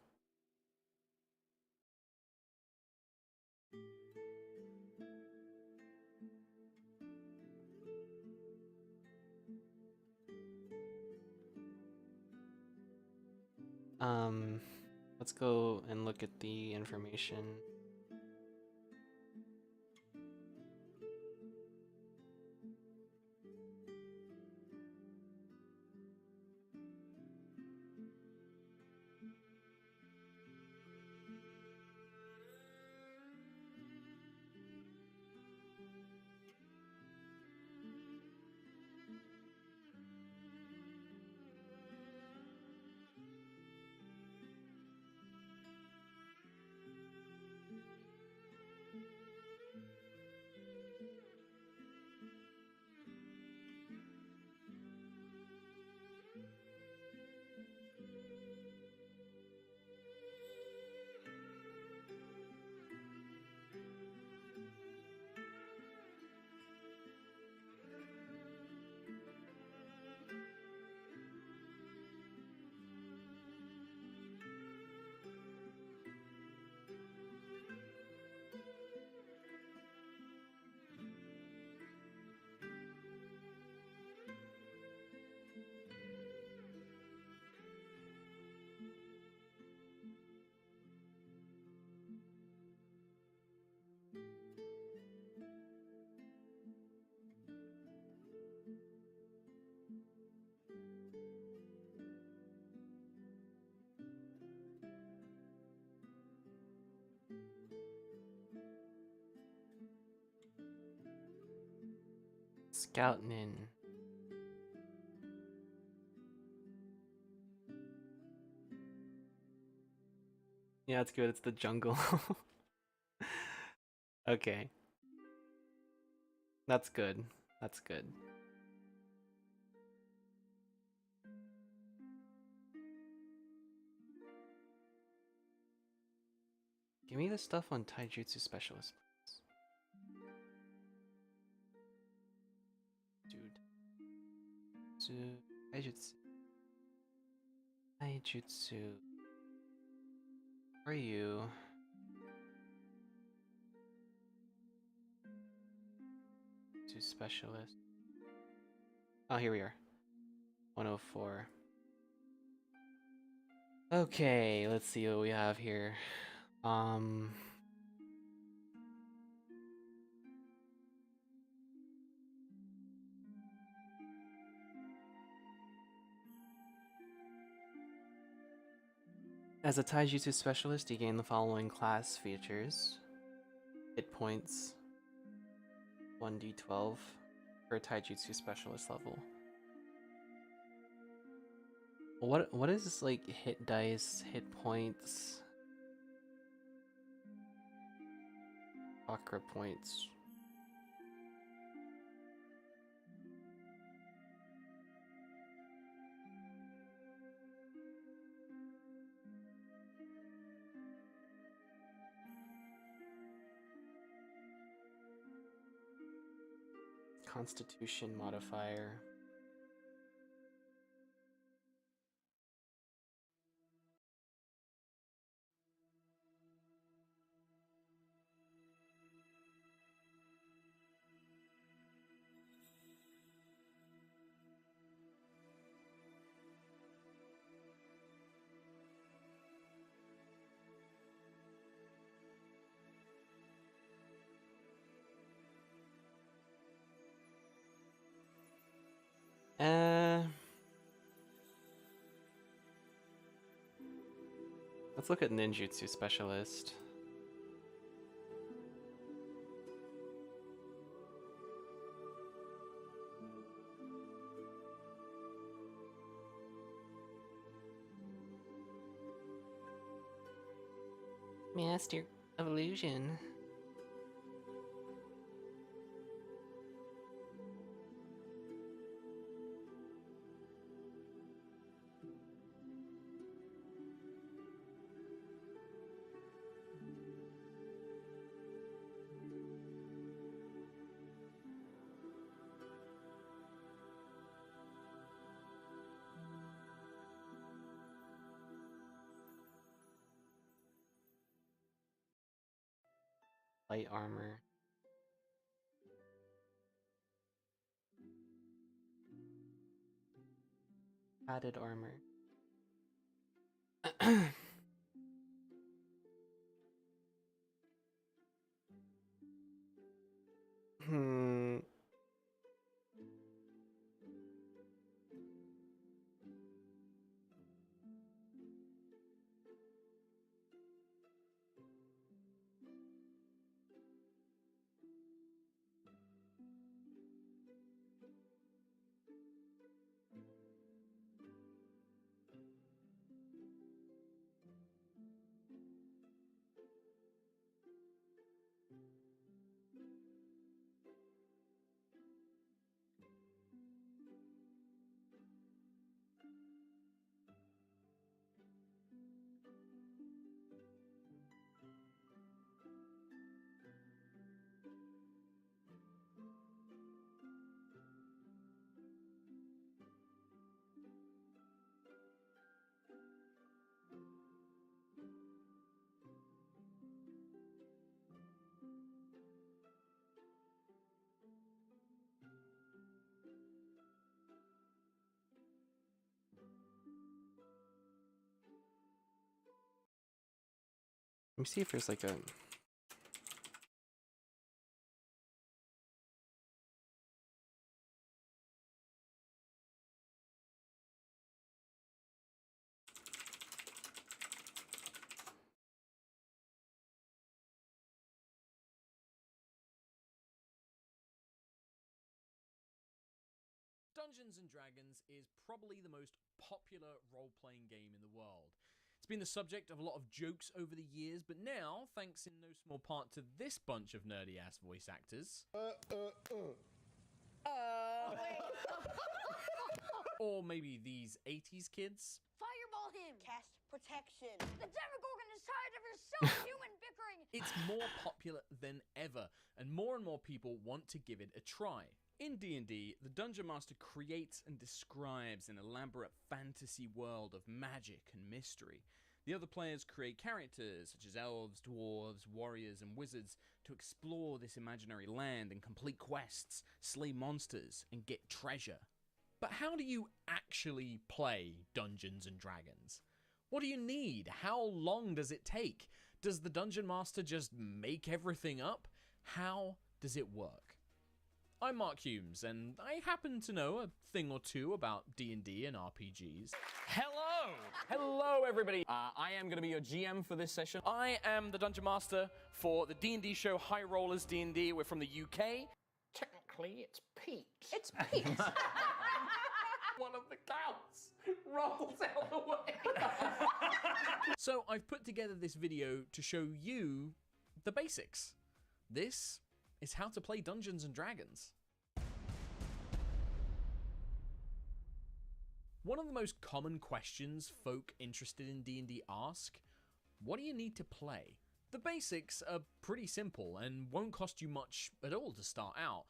Um, let's go and look at the information. Scouting. Yeah, it's good. It's the jungle. Okay. That's good. That's good. Give me the stuff on taijutsu specialist, dude. Taijutsu. Taijutsu. Where are you? To specialist. Oh, here we are. 104. Okay, let's see what we have here. Um, as a taijutsu specialist, you gain the following class features: hit points, 1d12 per taijutsu specialist level. What is like hit dice, hit points, chakra points? Constitution modifier. Let's look at ninjutsu specialist. Master of illusion. Light armor. Padded armor. Hmm. Let me see if there's like a... Dungeons & Dragons is probably the most popular role-playing game in the world. It's been the subject of a lot of jokes over the years, but now, thanks in no small part to this bunch of nerdy-ass voice actors... or maybe these 80s kids... Fireball him! Cast protection! The Demogorgon is tired of your self-human bickering! It's more popular than ever, and more people want to give it a try. In D&D, the Dungeon Master creates and describes an elaborate fantasy world of magic and mystery. The other players create characters such as elves, dwarves, warriors, and wizards to explore this imaginary land and complete quests, slay monsters, and get treasure. But how do you actually play Dungeons & Dragons? What do you need? How long does it take? Does the Dungeon Master just make everything up? How does it work? I'm Mark Humes, and I happen to know a thing or two about D&D and RPGs. Hello! Hello, everybody. I am going to be your GM for this session. I am the Dungeon Master for the D&D show High Rollers D&D. We're from the UK. Technically, it's Pete. It's Pete! One of the counts rolls out the way. So I've put together this video to show you the basics. This is how to play Dungeons & Dragons. One of the most common questions folk interested in D&D ask, what do you need to play? The basics are pretty simple and won't cost you much at all to start out.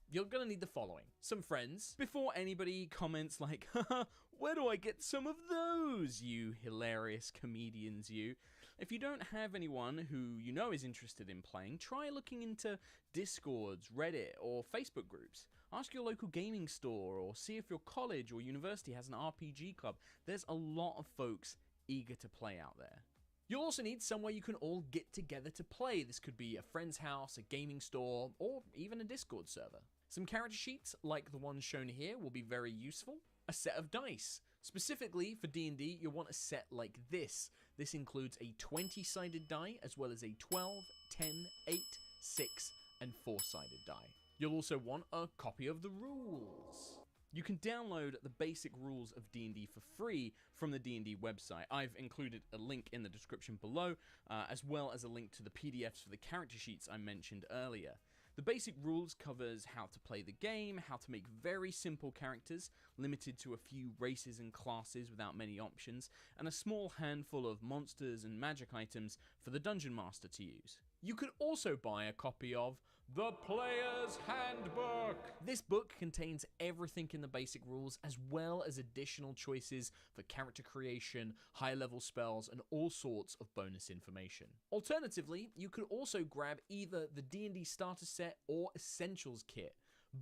You're gonna need the following. Some friends, before anybody comments like, haha, where do I get some of those, you hilarious comedians you. If you don't have anyone who you know is interested in playing, try looking into Discords, Reddit, or Facebook groups. Ask your local gaming store, or see if your college or university has an RPG club. There's a lot of folks eager to play out there. You'll also need somewhere you can all get together to play. This could be a friend's house, a gaming store, or even a Discord server. Some character sheets, like the ones shown here, will be very useful. A set of dice, Specifically for D&D, you'll want a set like this. This includes a 20-sided die as well as a 12, 10, 8, 6, and 4-sided die. You'll also want a copy of the rules. You can download the basic rules of D&D for free from the D&D website. I've included a link in the description below, as well as a link to the PDFs for the character sheets I mentioned earlier. The basic rules covers how to play the game, how to make very simple characters, limited to a few races and classes without many options, and a small handful of monsters and magic items for the Dungeon Master to use. You could also buy a copy of The Player's Handbook. This book contains everything in the basic rules, as well as additional choices for character creation, high-level spells, and all sorts of bonus information. Alternatively, you could also grab either the D&D Starter Set or Essentials Kit.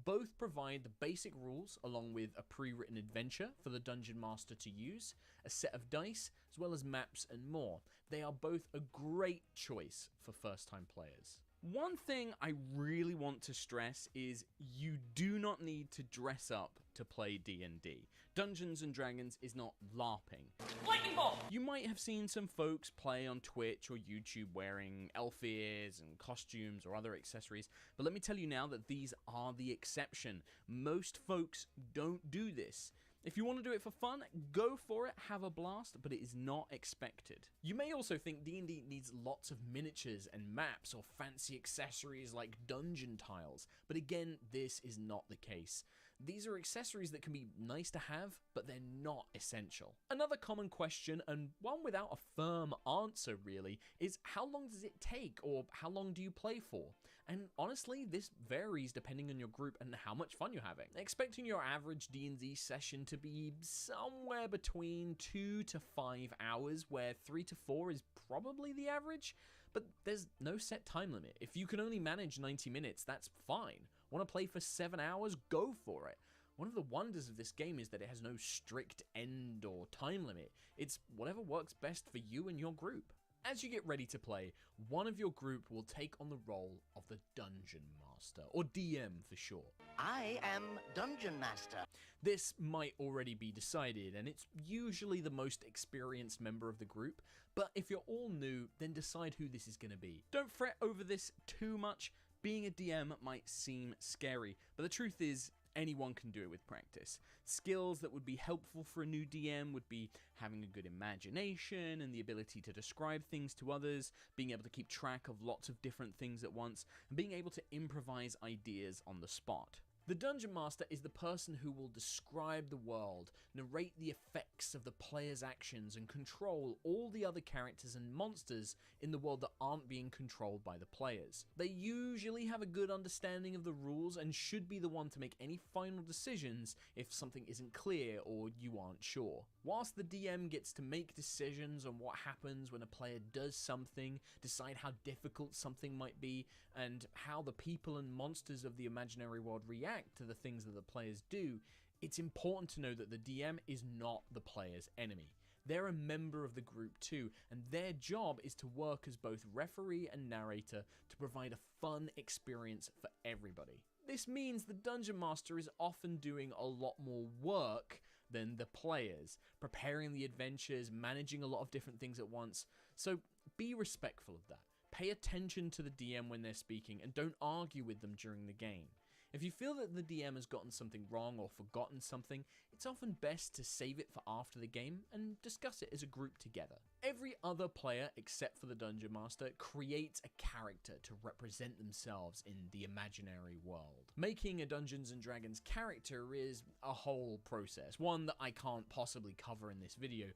Both provide the basic rules along with a pre-written adventure for the Dungeon Master to use, a set of dice, as well as maps and more. They are both a great choice for first-time players. One thing I really want to stress is you do not need to dress up to play D&D. Dungeons & Dragons is not LARPing. Lightning bolt! You might have seen some folks play on Twitch or YouTube wearing elf ears and costumes or other accessories, but let me tell you now that these are the exception. Most folks don't do this. If you want to do it for fun, go for it, have a blast, but it is not expected. You may also think D&D needs lots of miniatures and maps or fancy accessories like dungeon tiles, but again, this is not the case. These are accessories that can be nice to have, but they're not essential. Another common question, and one without a firm answer really, is how long does it take, or how long do you play for? And honestly, this varies depending on your group and how much fun you're having. Expecting your average D&D session to be somewhere between 2 to 5 hours, where 3 to 4 is probably the average, but there's no set time limit. If you can only manage 90 minutes, that's fine. Want to play for 7 hours? Go for it. One of the wonders of this game is that it has no strict end or time limit. It's whatever works best for you and your group. As you get ready to play, one of your group will take on the role of the Dungeon Master, or DM for short. I am Dungeon Master. This might already be decided, and it's usually the most experienced member of the group, but if you're all new, then decide who this is going to be. Don't fret over this too much. Being a DM might seem scary, but the truth is, anyone can do it with practice. Skills that would be helpful for a new DM would be having a good imagination and the ability to describe things to others, being able to keep track of lots of different things at once, and being able to improvise ideas on the spot. The Dungeon Master is the person who will describe the world, narrate the effects of the player's actions, and control all the other characters and monsters in the world that aren't being controlled by the players. They usually have a good understanding of the rules and should be the one to make any final decisions if something isn't clear or you aren't sure. Whilst the DM gets to make decisions on what happens when a player does something, decide how difficult something might be, and how the people and monsters of the imaginary world react to the things that the players do, it's important to know that the DM is not the player's enemy. They're a member of the group too, and their job is to work as both referee and narrator to provide a fun experience for everybody. This means the Dungeon Master is often doing a lot more work than the players, preparing the adventures, managing a lot of different things at once, so be respectful of that. Pay attention to the DM when they're speaking and don't argue with them during the game. If you feel that the DM has gotten something wrong or forgotten something, it's often best to save it for after the game and discuss it as a group together. Every other player, except for the Dungeon Master, creates a character to represent themselves in the imaginary world. Making a Dungeons & Dragons character is a whole process, one that I can't possibly cover in this video,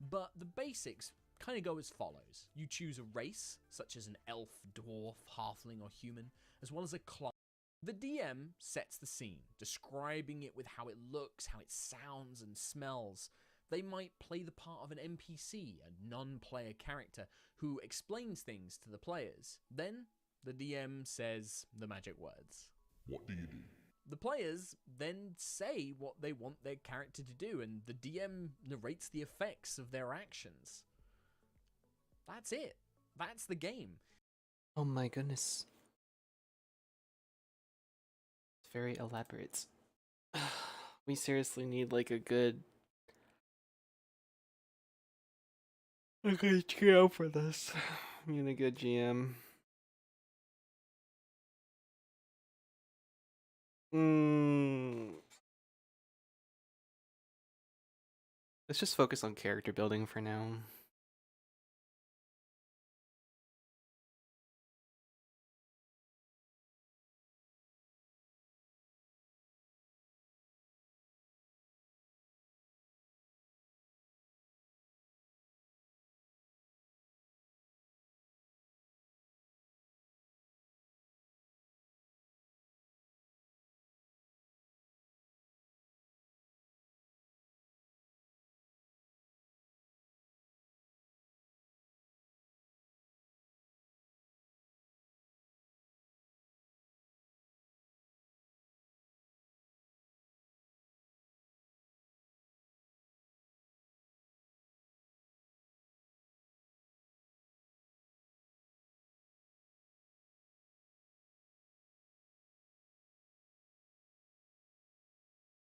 but the basics kind of go as follows. You choose a race, such as an elf, dwarf, halfling, or human, as well as a class. The DM sets the scene, describing it with how it looks, how it sounds and smells. They might play the part of an NPC, a non-player character, who explains things to the players. Then, the DM says the magic words. What do you do? The players then say what they want their character to do, and the DM narrates the effects of their actions. That's it. That's the game. Oh my goodness. It's very elaborate. We seriously need like a good A good GM for this. I mean, a good GM. Let's just focus on character building for now.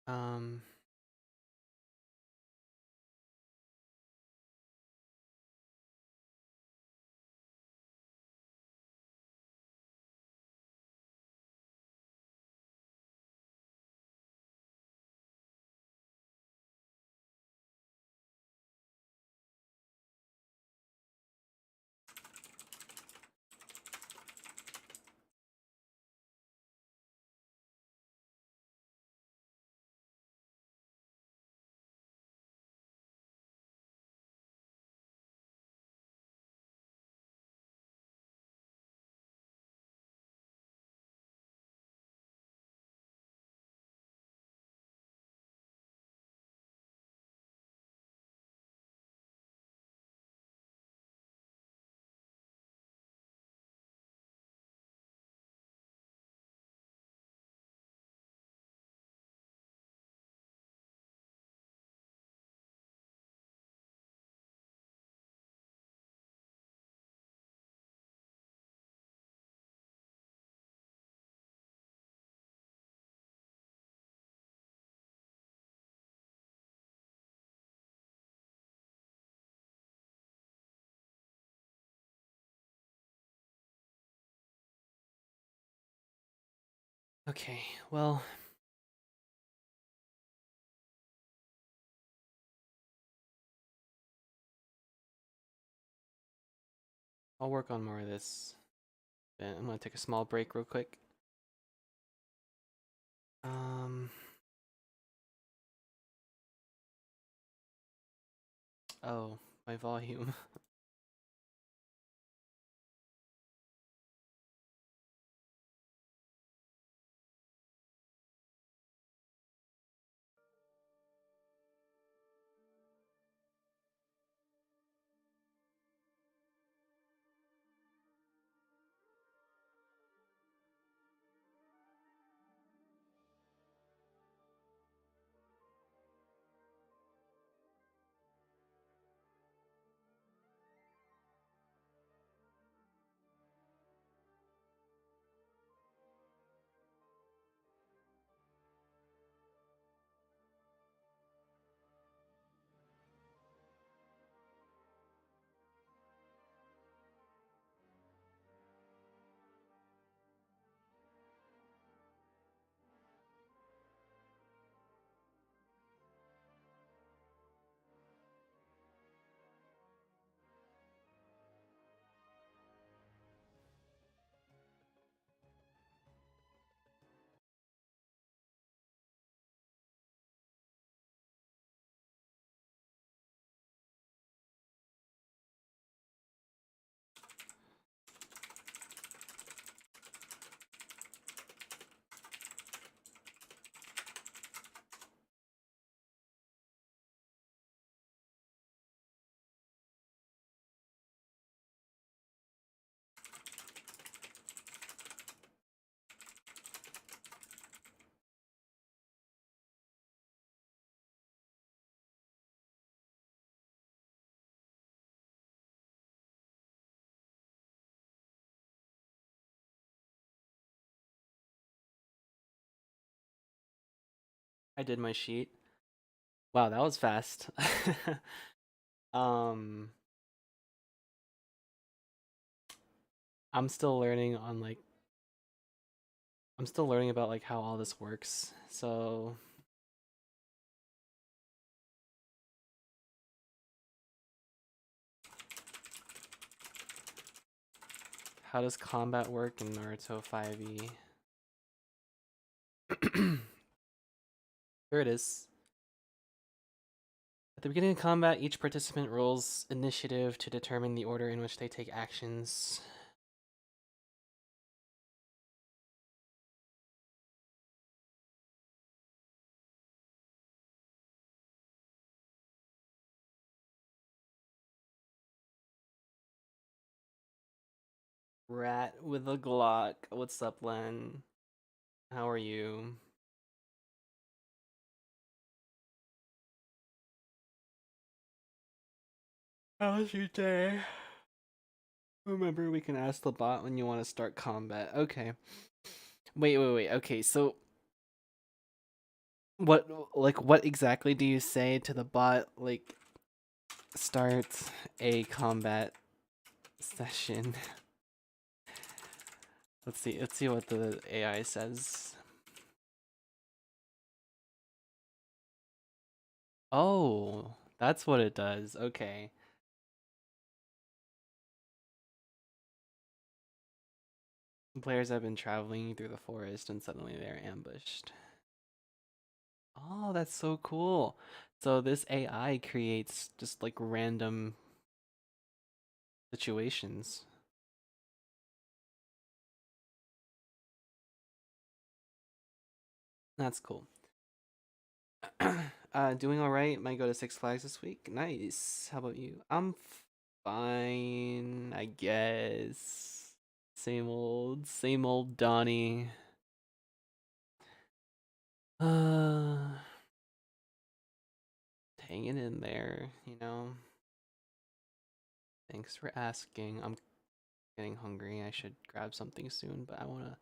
Um, okay, well, I'll work on more of this. Then I'm gonna take a small break real quick. Oh, my volume. I did my sheet. Wow, that was fast. um, I'm still learning on like I'm still learning about like how all this works. So how does combat work in Naruto 5e? Here it is. At the beginning of combat, each participant rolls initiative to determine the order in which they take actions. Rat with a Glock. What's up, Len? How are you? How's your day? Remember, we can ask the bot when you want to start combat. Okay. Wait. Okay, so what exactly do you say to the bot? Like, start a combat session. Let's see what the AI says. Oh, that's what it does. Okay. Players have been traveling through the forest and suddenly they're ambushed. Oh, that's so cool. So this AI creates just like random situations. That's cool. Doing all right. Might go to Six Flags this week. Nice. How about you? I'm fine, I guess. Same old Donnie. Uh, hanging in there, you know. Thanks for asking. I'm getting hungry. I should grab something soon, but I wanna.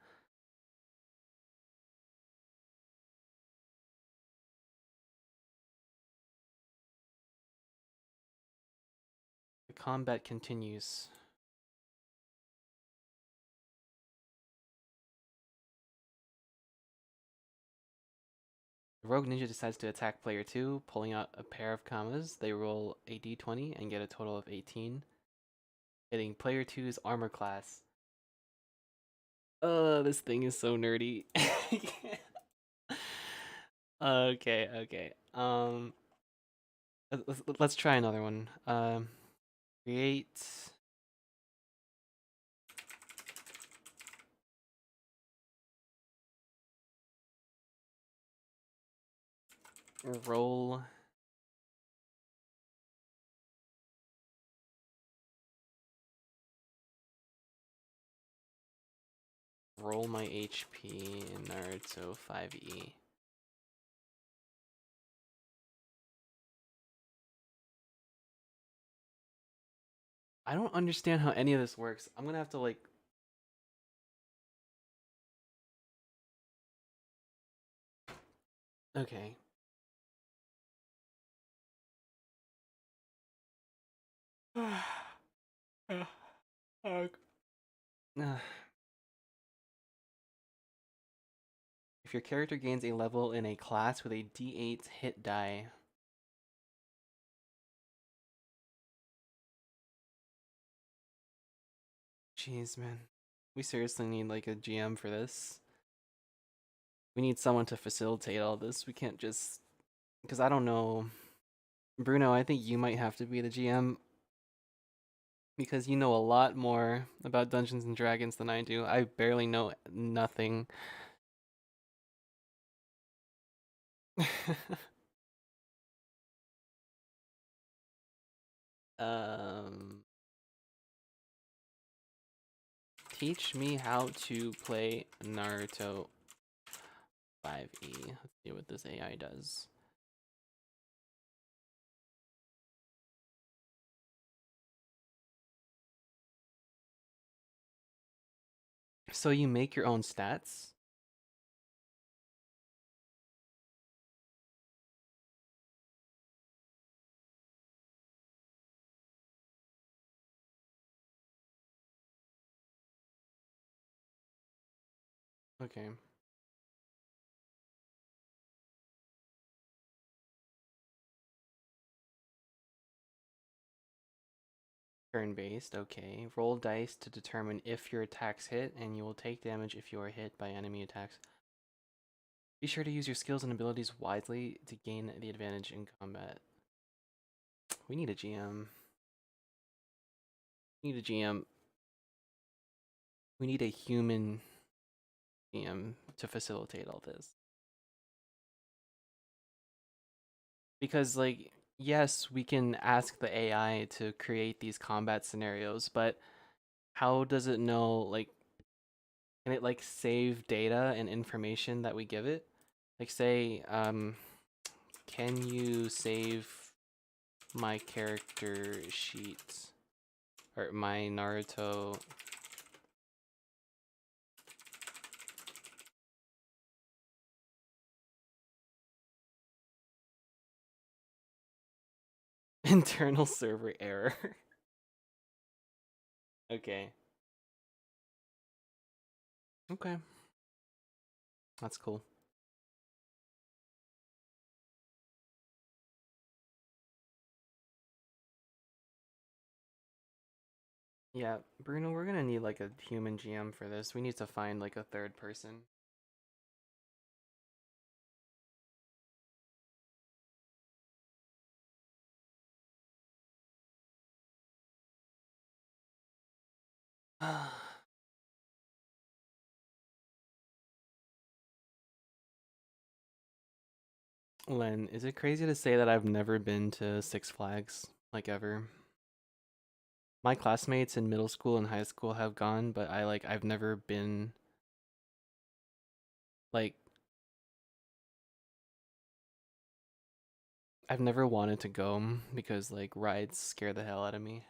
The combat continues. The rogue ninja decides to attack player 2, pulling out a pair of commas. They roll a d20 and get a total of 18, hitting player 2's armor class. This thing is so nerdy. Okay. Let's try another one. Create. Roll. Roll my HP in Naruto 5e. I don't understand how any of this works. I'm gonna have to like. Okay. If your character gains a level in a class with a d8 hit die. Jeez, man. We seriously need like a GM for this. We need someone to facilitate all this. We can't just. Because I don't know. Bruno, I think you might have to be the GM. Because you know a lot more about Dungeons and Dragons than I do. I barely know nothing. um. Teach me how to play Naruto 5e. Let's see what this AI does. So you make your own stats? Okay. Turn-based, okay. Roll dice to determine if your attacks hit, and you will take damage if you are hit by enemy attacks. Be sure to use your skills and abilities wisely to gain the advantage in combat. We need a GM. We need a GM. We need a human GM to facilitate all this. Because, like, yes, we can ask the AI to create these combat scenarios, but how does it know, like, can it, like, save data and information that we give it? Like, say, can you save my character sheet? Or my Naruto... internal server error. Okay. Okay. That's cool. Yeah, Bruno, we're gonna need like a human GM for this. We need to find like a third person. Len, is it crazy to say that I've never been to Six Flags, like ever? My classmates in middle school and high school have gone, but I've never been like I've never wanted to go because like rides scare the hell out of me.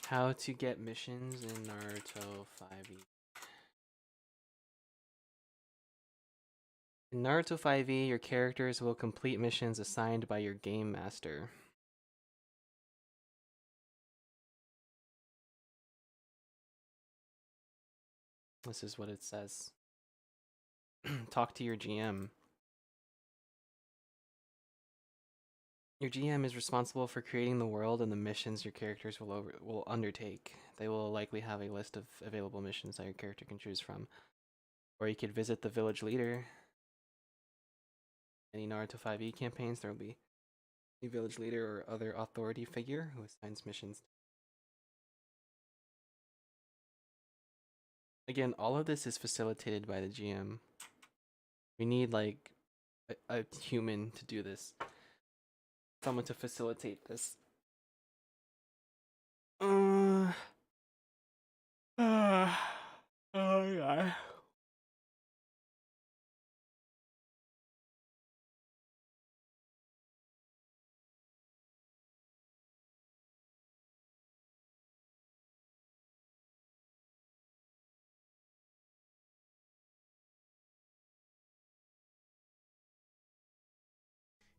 How to get missions in Naruto 5e. In Naruto 5e, your characters will complete missions assigned by your game master. This is what it says. Talk to your GM. Your GM is responsible for creating the world and the missions your characters will undertake. They will likely have a list of available missions that your character can choose from. Or you could visit the village leader. Any Naruto 5e campaigns, there will be a village leader or other authority figure who assigns missions. Again, all of this is facilitated by the GM. We need like a human to do this. Someone to facilitate this. Oh yeah.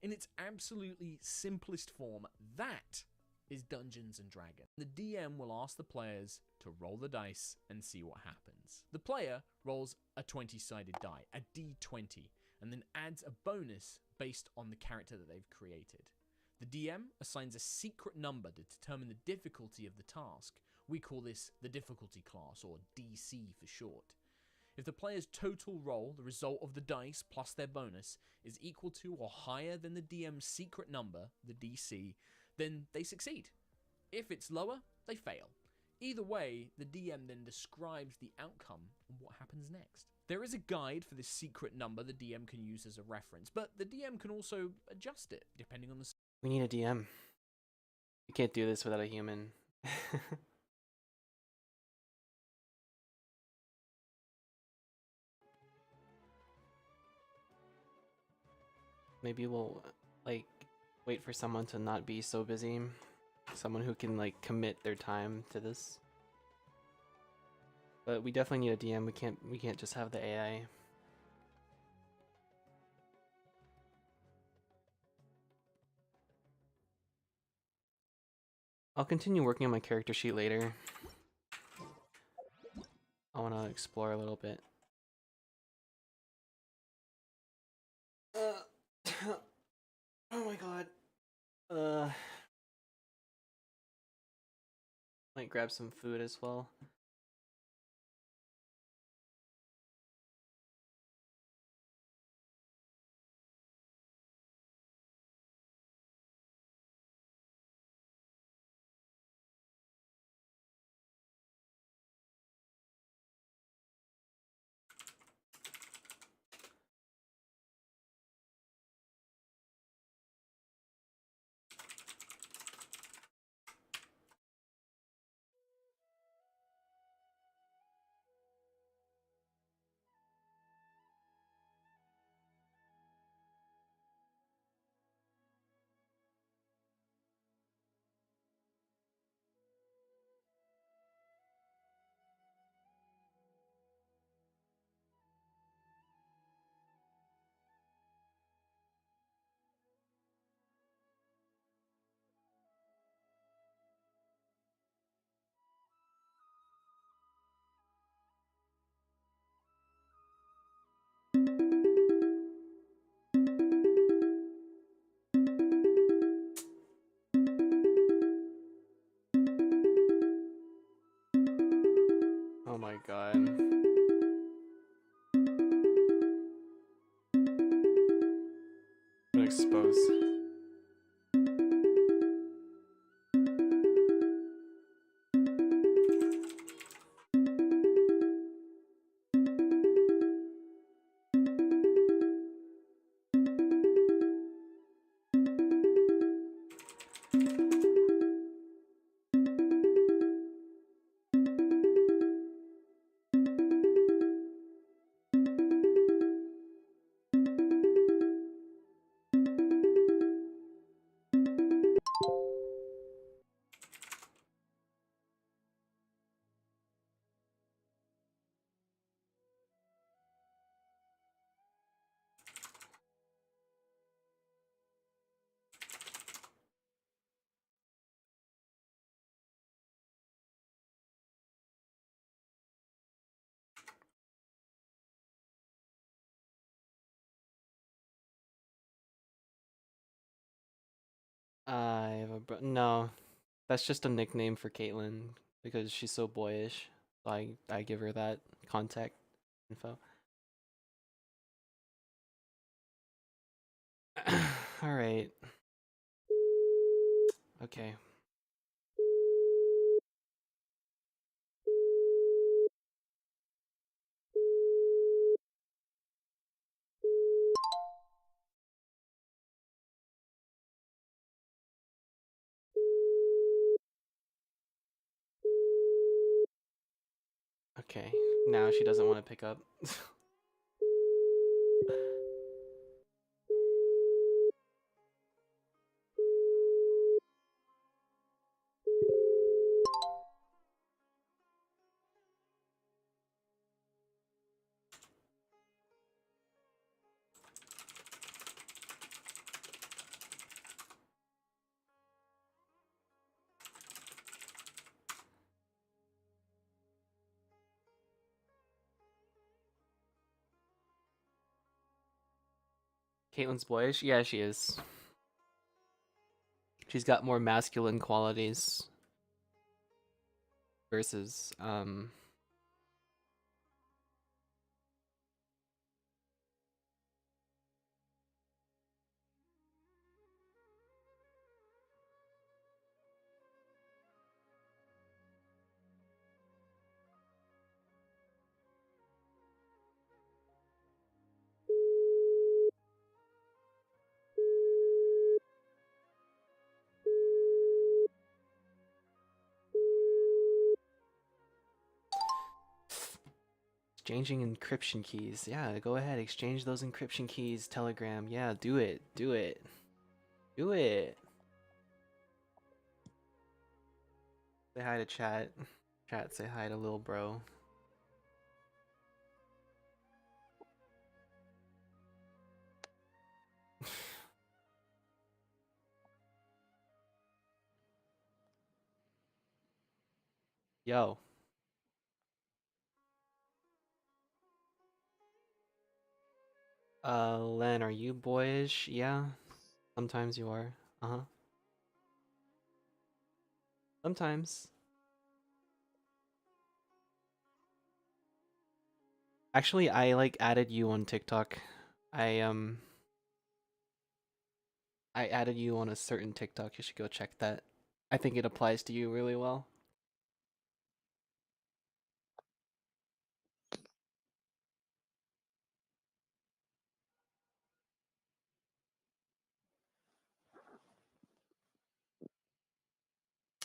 In its absolutely simplest form, that is Dungeons and Dragons. The DM will ask the players to roll the dice and see what happens. The player rolls a 20-sided die, a d20, and then adds a bonus based on the character that they've created. The DM assigns a secret number to determine the difficulty of the task. We call this the difficulty class, or DC for short. If the player's total roll, the result of the dice plus their bonus, is equal to or higher than the DM's secret number, the DC, then they succeed. If it's lower, they fail. Either way, the DM then describes the outcome and what happens next. There is a guide for this secret number the DM can use as a reference, but the DM can also adjust it depending on the... We need a DM. You can't do this without a human. Maybe we'll like wait for someone to not be so busy. Someone who can like commit their time to this. But we definitely need a DM. We can't just have the AI. I'll continue working on my character sheet later. I want to explore a little bit. Oh my god. Might grab some food as well. Oh my god. I'm exposed. I have a no. That's just a nickname for Caitlyn because she's so boyish. So I give her that contact info. All right. Okay. Okay. Now she doesn't want to pick up. Caitlyn's boyish? Yeah, she is. She's got more masculine qualities versus Exchanging encryption keys. Yeah, go ahead. Exchange those encryption keys. Telegram. Yeah, do it. Do it. Do it. Say hi to chat. Chat, say hi to little bro. Yo. Len, are you boyish? Yeah. Sometimes you are. Uh-huh. Sometimes. Actually, I like added you on TikTok. I I added you on a certain TikTok. You should go check that. I think it applies to you really well.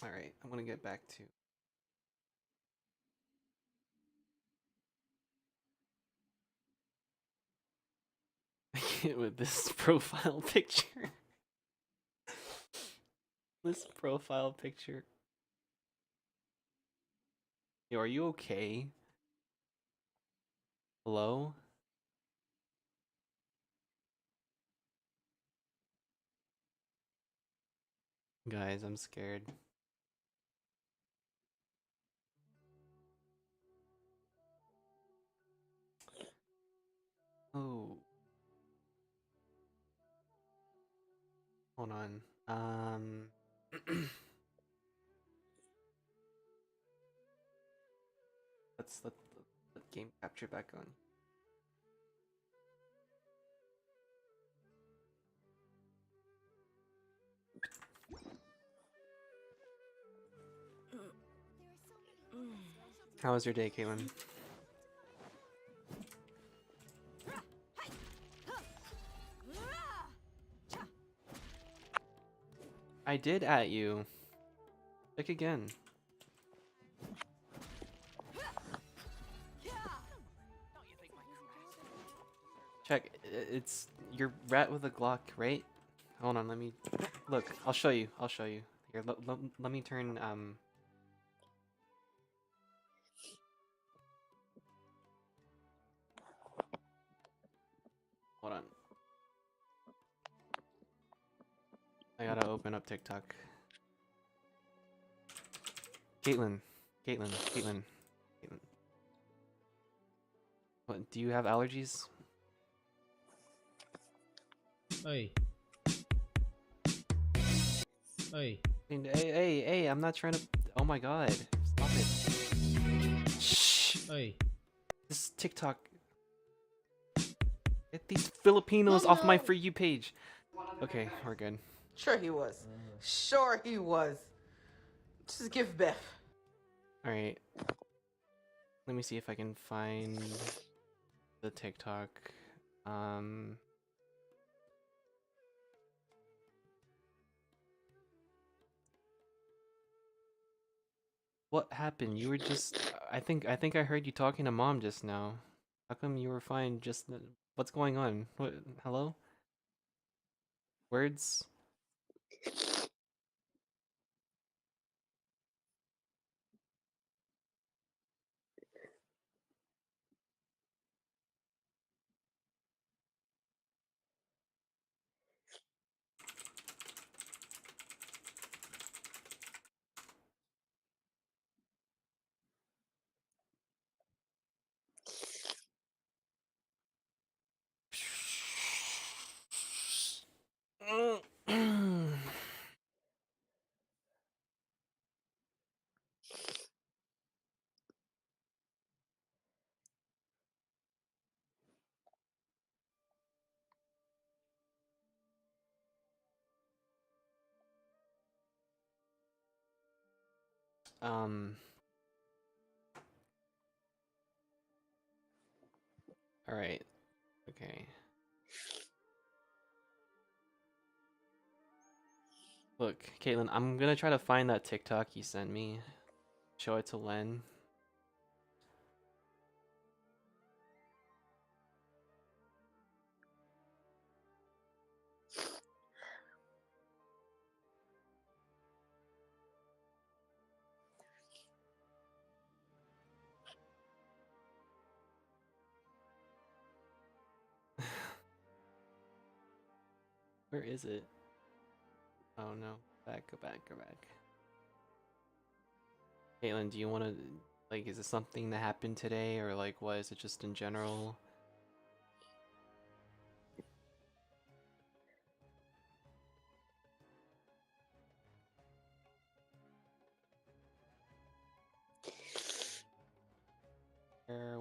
All right, I'm gonna get back to with this profile picture. This profile picture. Yo, are you okay? Hello? Guys, I'm scared. Oh. Hold on. let game capture back on. How was your day, Caitlin? I did at you. Check again. Check. It's your rat with a Glock, right? Hold on, let me look. I'll show you. I'll show you. Here, let me turn hold on. I gotta open up TikTok. Caitlin. What, do you have allergies? Hey. Hey. Hey, I'm not trying to. Oh my god. Stop it. Shh. Hey. This is TikTok. Get these Filipinos off my For You page. Okay, we're good. Sure he was. Sure he was. Just give Biff. Alright. Let me see if I can find the TikTok. What happened? You were just I think I heard you talking to mom just now. How come you were fine just what's going on? What hello? Words? um all right. Okay. Look, Caitlin, I'm gonna try to find that TikTok you sent me. Show it to Len. Where is it? Oh no. Go back. Caitlin, do you want to, like, is it something that happened today, or like, what is it just in general?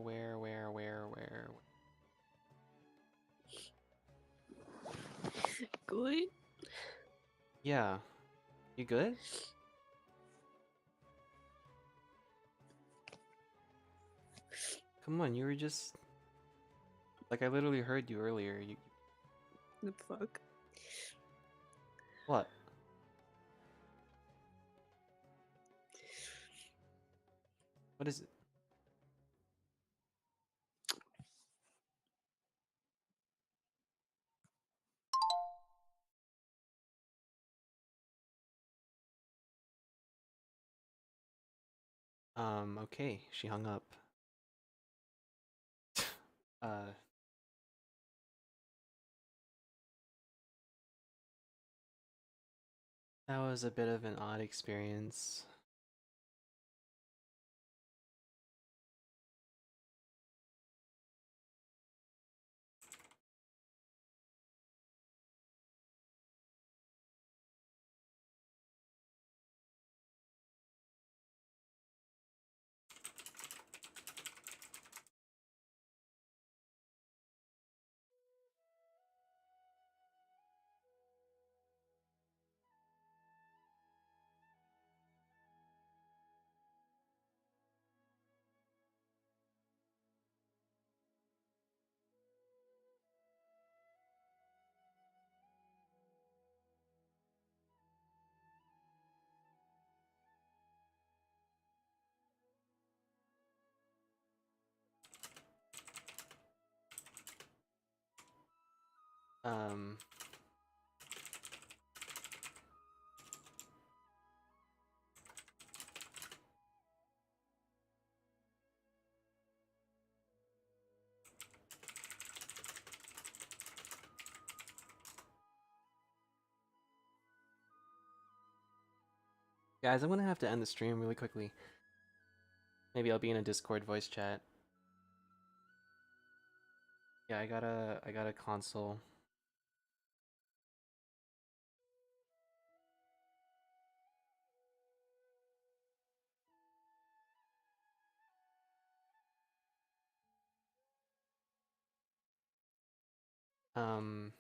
Where? Good? Yeah. You good? Come on, you were just... Like, I literally heard you earlier. You... The fuck? What? What is it? Okay, she hung up. uh... That was a bit of an odd experience. Um... Guys, I'm gonna have to end the stream really quickly. Maybe I'll be in a Discord voice chat. Yeah, I got a console. Um...